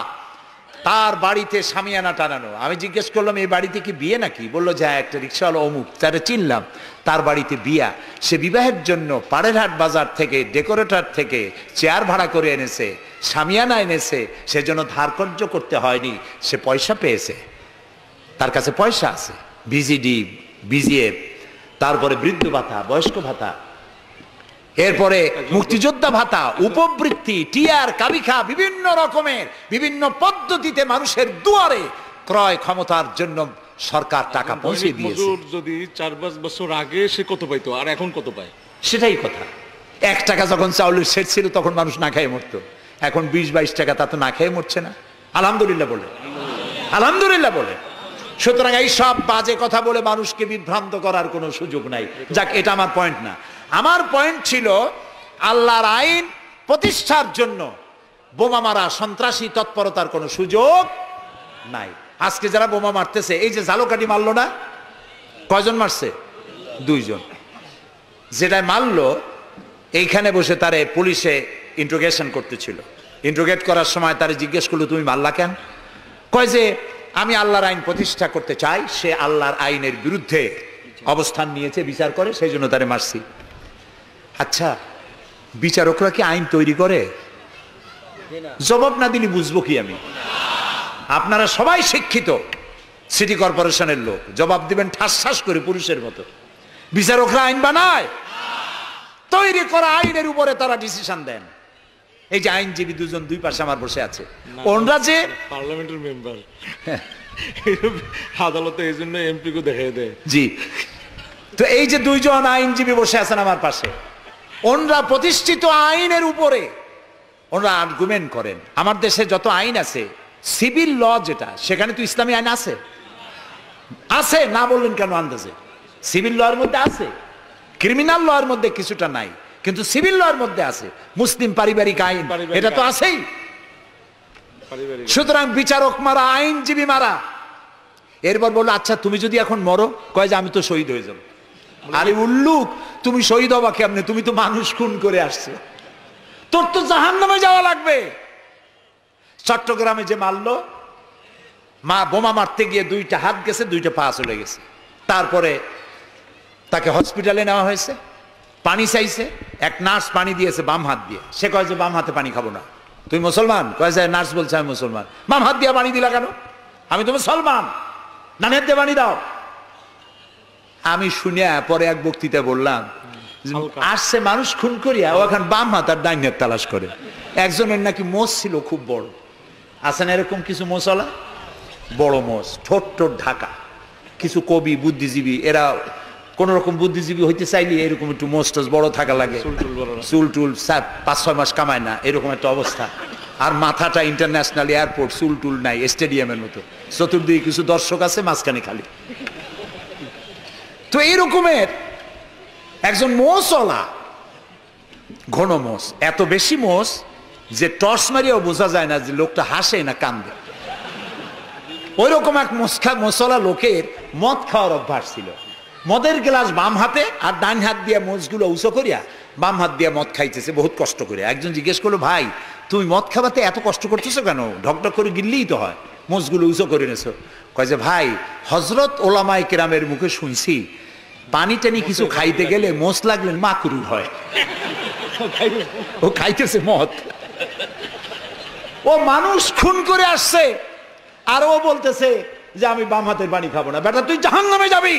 তার বাড়িতে শামিয়ানা টানানো। আমি জিজ্ঞেস করলাম, এই বাড়িতে কি বিয়ে নাকি? বললো যে একটা রিক্সাওয়ালা অমুক, তারা চিনলাম, তার বাড়িতে বিয়া। সে বিবাহের জন্য পাড়েরহাট বাজার থেকে, ডেকোরেটর থেকে চেয়ার ভাড়া করে এনেছে, শামিয়ানা এনেছে, সেজন্য ধার কর্য করতে হয়নি, সে পয়সা পেয়েছে, তার কাছে পয়সা আছে। বিজিডি, বিজিএফ, তারপরে বৃদ্ধ ভাতা, বয়স্ক ভাতা, এরপরে মুক্তিযোদ্ধা ভাতা, উপবৃত্তি, টিআর, কাবিখা, বিভিন্ন রকমের বিভিন্ন পদ্ধতিতে মানুষের দুয়ারে ক্রয় ক্ষমতার জন্য সরকার টাকা পৌঁছে দিয়েছে। যদি 4-5 বছর আগে সে কত পাইতো আর এখন কত পায়? সেটাই কথা। 1 টাকা যখন চাউলের সেট ছিল তখন মানুষ না খেয়ে মরতো, এখন 20-22 টাকা, তা তো না খেয়ে মরছে না। আলহামদুলিল্লাহ বলে, আলহামদুলিল্লাহ বলে। সুতরাং এই সব বাজে কথা বলে মানুষকে বিভ্রান্ত করার কোনো সুযোগ নাই। যাক, এটা আমার পয়েন্ট না। আমার পয়েন্ট ছিল, আল্লাহর আইন প্রতিষ্ঠার জন্য বোমা মারা, সন্ত্রাসী তৎপরতার কোনো সুযোগ নাই। আজকে যারা বোমা মারতেছে, এই যে ঝালকাঠি মারলো না, কয়জন মারছে? 2 জন। যেটাই মারলো, এইখানে বসে তারে পুলিশে ইন্ট্রোগেশন করতেছিল। ইন্ট্রোগেট করার সময় তারে জিজ্ঞেস করলো, তুমি মারলা কেন? কয় যে আমি আল্লাহর আইন প্রতিষ্ঠা করতে চাই, সে আল্লাহর আইনের বিরুদ্ধে অবস্থান নিয়েছে, বিচার করে, সেই জন্য তারে মারছি। আচ্ছা, বিচারকরা কি আইন তৈরি করে? জবাব না দিলে বুঝবো কি আমি? আপনারা সবাই শিক্ষিত, সিটি কর্পোরেশনের লোক, জবাব দিবেন ঠাস ঠাস করে পুরুষের মতো। বিচারকরা আইন বানায়? তৈরি করা আইনের উপরে তারা ডিসিশন দেন। এই যে আইনজীবী 2 জন 2 পাশে আমার বসে আছে, ওনরা যে পার্লামেন্টের মেম্বার, আদালতে এই জন্য এমপি কে দেখাই দেয়। জি, তো এই যে 2 জন আইনজীবী বসে আছেন আমার পাশে, ওনরা প্রতিষ্ঠিত আইনের উপরে ওনরা আর্গুমেন্ট করেন। আমার দেশে যত আইন আছে, সিভিল ল যেটা, সেখানে তো ইসলামী আইন আছে, আছে না বললেন কেন আন্দাজে? সিভিল লর মধ্যে আছে, ক্রিমিনাল লর মধ্যে কিছুটা নাই, কিন্তু সিভিল লর মধ্যে আছে। মুসলিম পারিবারিক আইন, এটা তো আছেই। সুতরাং বিচারক মারা, আইনজীবী মারা। এরপর বললো, আচ্ছা তুমি যদি এখন মরো, কয় যে আমি তো শহীদ হয়ে যাবো। আরে উল্লুক, তুমি শহীদ হবা কেমনে? তুমি তো মানুষ খুন করে আসছে, তোর তো জাহান্নামে যাওয়া লাগবে। চট্টগ্রামে যে মারলো, বোমা মারতে গিয়ে 2টা হাত গেছে, 2টা পা চলে গেছে। তারপরে তাকে হসপিটালে নেওয়া হয়েছে, পানি চাইছে, এক নার্স পানি দিয়েছে বাম হাত দিয়ে। সে কয় যে বাম হাতে পানি খাবো না। তুই মুসলমান? কয় যে নার্স বলছে আমি মুসলমান। বাম হাত দিয়ে পানি দিলা কেন? আমি তো মুসলমান, ডান হাত দিয়ে পানি দাও। আমি শুনে পরে এক বক্তৃতায় বললাম, আসছে মানুষ খুন করিয়া, ও এখন বাম হাত আর ডাইন হাত তালাশ করে। একজনের নাকি মোষ ছিল খুব বড়, আছেন এরকম কিছু মোষওয়ালা, বড় মোষ, ঠোঁট ঠোঁট ঢাকা। কিছু কবি, বুদ্ধিজীবী, এরা কোন রকম বুদ্ধিজীবী হইতে চাইলে এরকম একটু মোষ টোষ বড় থাকা লাগে, চুল টুল 5-6 মাস কামায় না, এরকম একটা অবস্থা। আর মাথাটা ইন্টারন্যাশনাল এয়ারপোর্ট, চুল টুল নাই, স্টেডিয়ামের মতো, চতুর্দিকে কিছু দর্শক আছে, মাঝখানে খালি। তো এইরকমের একজন মোষওয়ালা, ঘন মোষ, এত বেশি মোষ যে টর্চ মারিয়াও বোঝা যায় না যে লোকটা হাসে না কান্দে। ওই রকম এক মোষওয়ালা লোকের মদ খাওয়ার অভ্যাস ছিল। মদের গ্লাস বাম হাতে, আর ডান হাত দিয়ে মোষগুলো উঁচু করিয়া বাম হাত দিয়ে মদ খাইতেছে বহুত কষ্ট করে। একজন জিজ্ঞেস করলো, ভাই তুমি মদ খাওয়াতে এত কষ্ট করতেছো কেন? ঢকঢক করে গিললেই তো হয়, মোষগুলো উঁচু করে নেছো। কয় যে ভাই, হজরত ওলামায়ে কেরামের মুখে শুনছি, পানি টানি কিছু খাইতে গেলে মোষ লাগলে মাকরুহ হয়। ও খাইতেছে মদ, ও মানুষ খুন করে আসছে, আর ও বলতেছে যে আমি বাম হাতের পানি খাবো না। বেটা তুই জাহান্নামে যাবি।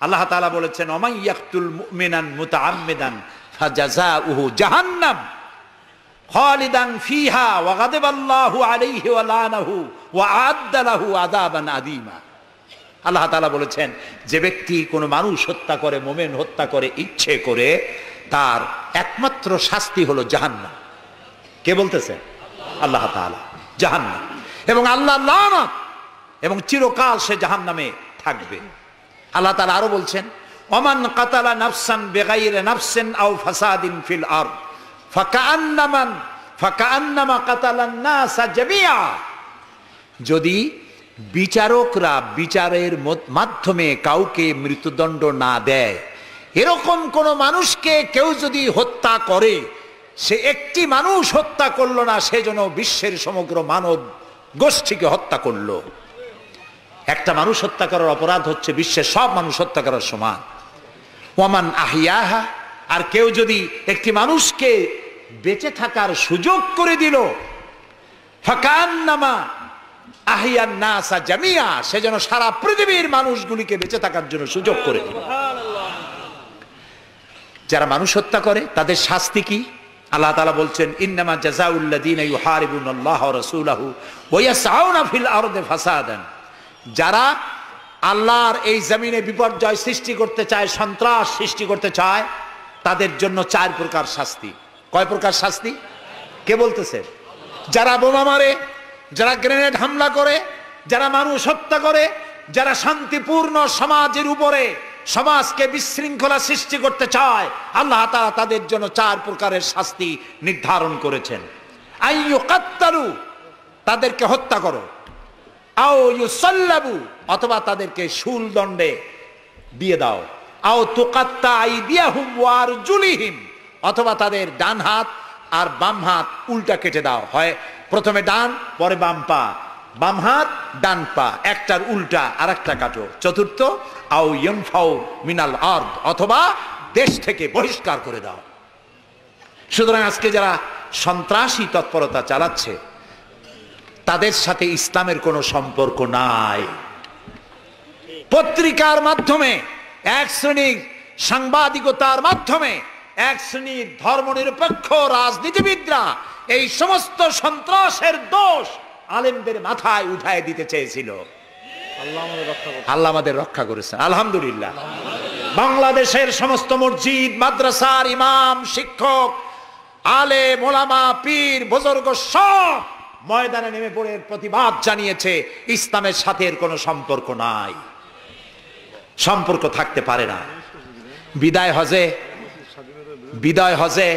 আল্লাহ তাআলা বলেছেন, ওমান ইয়াকতুল মুমিনান মুতাআম্মিদান ফাজাযাউহু জাহান্নাম খালিদান ফিহা ওয়া গাদাবাল্লাহু আলাইহি ওয়া লানাহু ওয়া আ'আদ্দা লাহু আযাবান আযীমা। আল্লাহ তাআলা বলেছেন, যে ব্যক্তি কোনো মানুষ হত্যা করে, মুমিন হত্যা করে ইচ্ছে করে, তার একমাত্র শাস্তি হলো জাহান্নাম। কে বলতেছে? আল্লাহ তাআলা। জাহান্নাম, এবং আল্লাহর লানত, এবং চিরকাল সে জাহান্নামে থাকবে। আল্লাহ তাআলা আরো বলছেন, ওমান কাতালা নাফসান বিগাইরি নাফসিন আও ফাসাদিন ফিল আরদ ফাকান্নামা কাতালান নাসা জামিআ। যদি বিচারকরা বিচারের মাধ্যমে কাউকে মৃত্যুদণ্ড না দেয়, এরকম কোন মানুষকে কেউ যদি হত্যা করে, সে একটি মানুষ হত্যা করলো না, সেজন্য বিশ্বের সমগ্র মানব গোষ্ঠীকে হত্যা করলো। একটা মানুষ হত্যা করার অপরাধ হচ্ছে বিশ্বের সব মানুষ হত্যা করার সমান। ওয়ামান আহিয়াহা, আর কেউ যদি একটি মানুষকে বেঁচে থাকার সুযোগ করে দিল, ফাকান্নামা আহিয়ান নাসা জামিয়া, সেজন্য সারা পৃথিবীর মানুষগুলিকে বেঁচে থাকার জন্য সুযোগ করে দিল। যারা মানুষ হত্যা করে তাদের শাস্তি কি? আল্লাহ তাআলা বলছেন, ইন্নামা জাযাউল্লাযীনা ইউহারিবুনাল্লাহা ওয়া রাসূলাহু ওয়া ইয়াসআউনা ফিল আরদি ফাসাদান। যারা আল্লাহর এই জমিনে বিপর্যয় সৃষ্টি করতে চায়, সন্ত্রাস সৃষ্টি করতে চায়, তাদের জন্য 4 প্রকার শাস্তি। কয় প্রকার শাস্তি? কে বলতেছে? যারা বোমা মারে, যারা গ্রেনেড হামলা করে, যারা মানুষ হত্যা করে, যারা শান্তিপূর্ণ সমাজের উপরে সমাজকে বিশৃঙ্খলা সৃষ্টি করতে চায়, আল্লাহ তাআলা তাদের জন্য 4 প্রকারের শাস্তি নির্ধারণ করেছেন। আইয়ুকাত্তালু, তাদেরকে হত্যা করো, আও ইউসাল্লাবু, অথবা তাদেরকে শুল দণ্ডে দিয়ে দাও, আও তুকাত্তা আইদিয়াহুম ওয়া আরজুলিহিম, অথবা তাদের ডান হাত আর বাম হাত উল্টা কেটে দাও। হয় প্রথমে ডান, পরে বাম পা, বাম হাত ডান পা, একটার উল্টা আর একটা কাটো। চতুর্থ, আও ইউনফাউ মিনাল আরদ, অথবা দেশ থেকে বহিষ্কার করে দাও। সুতরাং আজকে যারা সন্ত্রাসী তৎপরতা চালাচ্ছে, তাদের সাথে ইসলামের কোনো সম্পর্ক নাই। পত্রিকার মাধ্যমে, এক শ্রেণীর সাংবাদিকতার মাধ্যমে, এক শ্রেণীর ধর্মনিরপেক্ষ রাজনীতিবিদরা এই সমস্ত সন্ত্রাসের দোষ আলেমদের মাথায় উঠায় দিতে চেয়েছিল। আল্লাহ আমাদের রক্ষা করেছেন, আলহামদুলিল্লাহ। বাংলাদেশের সমস্ত মসজিদ, মাদ্রাসার ইমাম, শিক্ষক, আলেম, ওলামা, পীর, বুজুর্গ সব ময়দানে নেমে পড়ে প্রতিবাদ জানিয়েছে, ইসলামের সাথে এর কোনো সম্পর্ক নাই, সম্পর্ক থাকতে পারে না। বিদায় হজে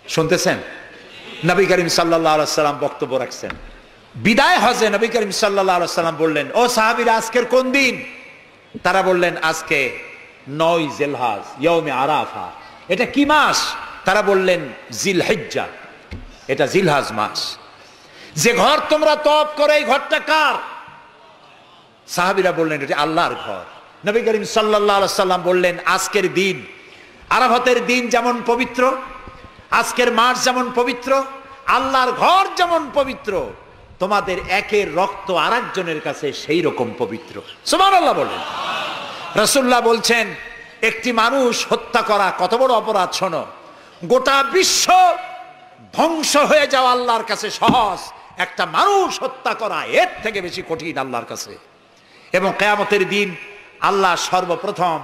শুনতেছেন, নবী করিম সাল্লাল্লাহু আলাইহি ওয়াসাল্লাম বক্তব্য রাখছেন। বিদায় হজে নবী করিম সাল্লাল্লাহু আলাইহি ওয়াসাল্লাম বললেন, ও সাহাবীরা, আজকের কোন দিন? তারা বললেন, আজকে 9 জিলহজ, ইয়াউমে আরাফা। এটা কি মাস? তারা বললেন, জিলহিজ্জা, এটা জিলহজ মাস। যে ঘর তোমরা তওয়াফ করে, এই ঘরটা কার? সাহাবীরা বললেন, এটা আল্লাহর ঘর। নবী করিম সাল্লাল্লাহু আলাইহি ওয়াসাল্লাম বললেন, আজকের দিন, আরাফাতের দিন যেমন পবিত্র, আজকের মাস যেমন পবিত্র, আল্লাহর ঘর যেমন পবিত্র, তোমাদের একের রক্ত আরেকজনের কাছে সেই রকম পবিত্র। সুবহানাল্লাহ বলেন। রাসূলুল্লাহ বলছেন, একটি মানুষ হত্যা করা কত বড় অপরাধ শোনো। গোটা বিশ্ব ধ্বংস হয়ে যাওয়া আল্লাহর কাছে সহজ, একটা মানুষ হত্যা করা এর থেকে বেশি কঠিন আল্লাহর কাছে। এবং কিয়ামতের দিন আল্লাহ সর্বপ্রথম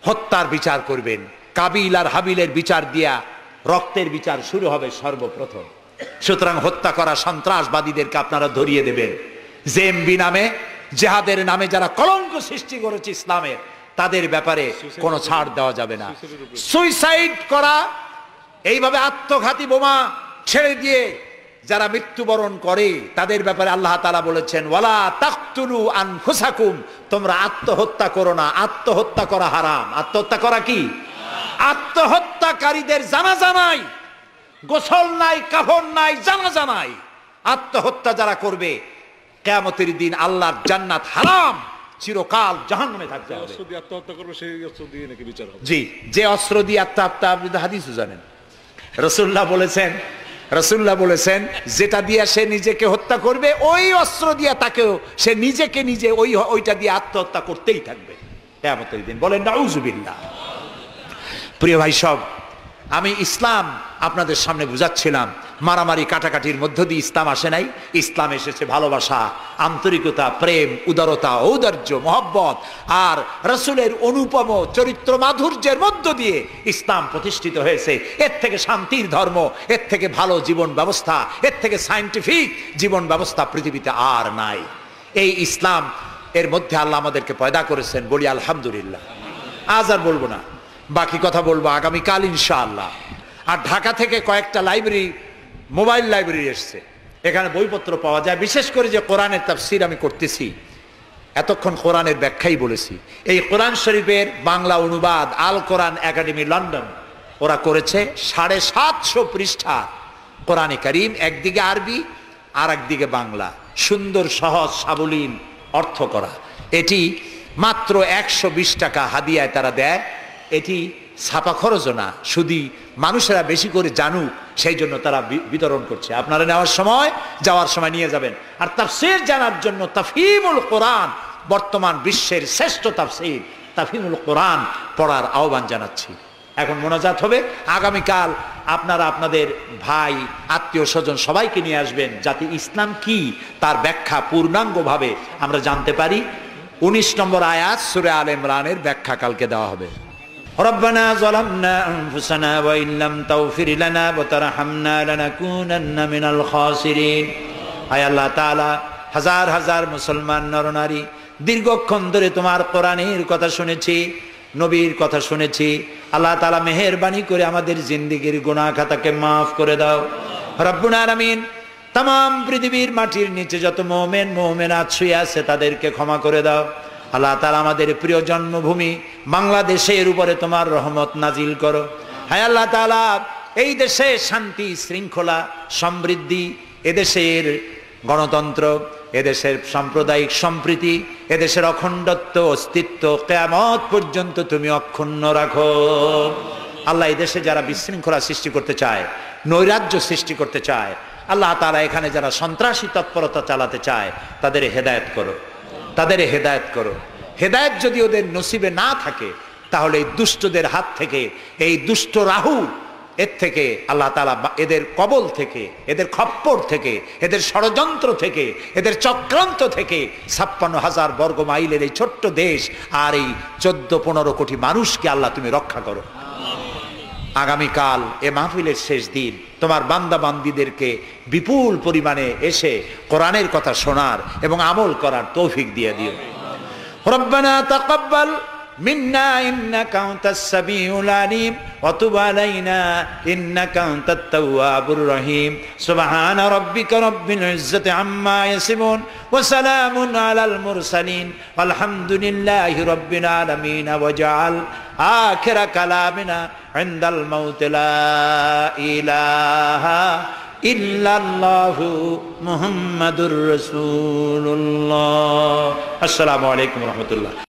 হত্যার বিচার করবেন। কাবিল আর হাবিলের বিচার দিয়া রক্তের বিচার শুরু হবে সর্বপ্রথম। সুতরাং হত্যা করা সন্ত্রাসবাদীদেরকে আপনারা ধরিয়ে দেবেন। জেএমবি নামে, জেহাদের নামে যারা কলঙ্ক সৃষ্টি করেছে ইসলামের, তাদের ব্যাপারে কোনো ছাড় দেওয়া যাবে না। সুইসাইড করা, এইভাবে আত্মঘাতী বোমা ছেড়ে দিয়ে যারা মৃত্যুবরণ করে, তাদের ব্যাপারে আল্লাহ তাআলা বলেছেন, ওয়ালা তাকতুলু আনফুসাকুম, তোমরা আত্মহত্যা করো না। আত্মহত্যা করা হারাম। আত্মহত্যা করা কি? আত্মহত্যাকারীদের জানাজা নাই, গোসল নাই, কাফন নাই, জানাজা নাই। আত্মহত্যা যারা করবে, কিয়ামতের দিন আল্লাহর জান্নাত হারাম, চিরকাল জাহান্নামে থাকতে হবে। আত্মহত্যা করবে, সেই অস্ত্র দিয়ে নাকি বিচার হবে? জি, যে অস্ত্র দিয়ে আত্মহত্যা, আপনি তো হাদিসও জানেন। রাসূলুল্লাহ বলেছেন যেটা দিয়ে সে নিজেকে হত্যা করবে, ওই অস্ত্র দিয়ে তাকেও সে নিজেকে নিজে ওইটা দিয়ে আত্মহত্যা করতেই থাকবে কিয়ামতের দিন। বলেন নাউযুবিল্লাহ। প্রিয় ভাই সব, আমি ইসলাম আপনাদের সামনে বুঝাচ্ছিলাম। মারামারি কাটাকাটির মধ্য দিয়ে ইসলাম আসে নাই। ইসলাম এসেছে ভালোবাসা, আন্তরিকতা, প্রেম, উদারতা, ঔদার্য, মহব্বত আর রাসূলের অনুপম চরিত্র মাধুর্যের মধ্য দিয়ে ইসলাম প্রতিষ্ঠিত হয়েছে। এর থেকে শান্তির ধর্ম, এর থেকে ভালো জীবন ব্যবস্থা, এর থেকে সায়েন্টিফিক জীবন ব্যবস্থা পৃথিবীতে আর নাই। এই ইসলাম এর মধ্যে আল্লাহ আমাদেরকে পয়দা করেছেন, বলি আলহামদুলিল্লাহ। আজ আর বলবো না, বাকি কথা বলবো আগামীকাল ইনশাআল্লাহ। আর ঢাকা থেকে কয়েকটা লাইব্রেরি, মোবাইল লাইব্রেরি এসছে, এখানে বইপত্র পাওয়া যায়। বিশেষ করে যে কোরআনের তাফসীর আমি করতেছি, এতক্ষণ কোরআনের ব্যাখ্যাই বলেছি। এই কোরআন শরীফের বাংলা অনুবাদ আল কোরআন একাডেমি লন্ডন ওরা করেছে 750 পৃষ্ঠা কোরআনে কারীম, একদিকে আরবি আর একদিকে বাংলা, সুন্দর সহজ সাবলীল অর্থ করা। এটি মাত্র 120 টাকা হাদিয়ায় তারা দেয়। এটি ছাপা খরচও না, শুধু মানুষেরা বেশি করে জানুক সেই জন্য তারা বিতরণ করছে। আপনারা নেওয়ার সময়, যাওয়ার সময় নিয়ে যাবেন। আর তাফসীর জানার জন্য তাফহিমুল কোরআন, বর্তমান বিশ্বের শ্রেষ্ঠ তাফসীর তাফহিমুল কোরআন পড়ার আহ্বান জানাচ্ছি। এখন মোনাজাত হবে। আগামীকাল আপনারা আপনাদের ভাই, আত্মীয় স্বজন সবাইকে নিয়ে আসবেন, যাতে ইসলাম কি তার ব্যাখ্যা পূর্ণাঙ্গভাবে আমরা জানতে পারি। 19 নম্বর আয়াত সূরা আলে ইমরানের ব্যাখ্যা কালকে দেওয়া হবে। রব্বানা যালামনা আনফুসানা ওয়া ইল্লাম তাগফির লানা ওয়া তারহামনা লানাকুনান্না মিনাল খাসিরিন। আয় আল্লাহ তাআলা, হাজার হাজার মুসলমান নরনারী দীর্ঘক্ষণ ধরে তোমার কোরআনের কথা শুনেছি, নবীর কথা শুনেছি। আল্লাহ তাআলা মেহেরবানি করে আমাদের জিন্দেগীর গুনাহ খাতাকে মাফ করে দাও রব্বুল আলামিন। तमाम পৃথিবীর মাটির নিচে যত মুমিন মুমিনাত শুয়ে আছে তাদেরকে ক্ষমা করে দাও। আল্লাহ তাআলা আমাদের প্রিয় জন্মভূমি বাংলাদেশের উপরে তোমার রহমত নাজিল করো। হায় আল্লাহ তাআলা, এই দেশে শান্তি শৃঙ্খলা সমৃদ্ধি, এদেশের গণতন্ত্র, এদেশের সাম্প্রদায়িক সম্প্রীতি, এদেশের অখণ্ডত্ব অস্তিত্ব কিয়ামত পর্যন্ত তুমি অক্ষুণ্ণ রাখো। আল্লাহ, এই দেশে যারা বিশৃঙ্খলা সৃষ্টি করতে চায়, নৈরাজ্য সৃষ্টি করতে চায়, আল্লাহ তাআলা এখানে যারা সন্ত্রাসী তৎপরতা চালাতে চায় তাদের হেদায়েত করো, তাদের হেদায়েত করো। হেদায়েত যদি ওদের নসিবে না থাকে তাহলে এই দুষ্টদের হাত থেকে, এই দুষ্ট রাহু এর থেকে আল্লাহ তাআলা এদের কবল থেকে, এদের খপ্পর থেকে, এদের ষড়যন্ত্র থেকে, এদের চক্রান্ত থেকে 56,000 বর্গ মাইলের এই ছোট্ট দেশ আর এই 14-15 কোটি মানুষকে আল্লাহ তুমি রক্ষা করো। আগামীকাল এ মাহফিলের শেষ দিন, তোমার বান্দা বান্দীদেরকে বিপুল পরিমাণে এসে কোরআনের কথা শোনার এবং আমল করার তৌফিক দিয়ে দিও। রব্বানা তাকাব্বাল মিন্না ইন্নাকা আনতাস সামিউল আলিম ওয়া তুব আলাইনা ইন্নাকা আনতাত তাওয়াবুর রহিম। সুবহানা রাব্বিকা রাব্বিল ইজ্জাতি আম্মা ইয়াসিফুন ওয়া সালামুন আলাল মুরসালিন আলহামদুলিল্লাহি রাব্বিল আলামিন। ওয়া জাআল আখিরা কালামিনা ইনদাল মাউত লা ইলাহা ইল্লাল্লাহু মুহাম্মাদুর রাসূলুল্লাহ। আসসালামু আলাইকুম ওয়া রাহমাতুল্লাহ।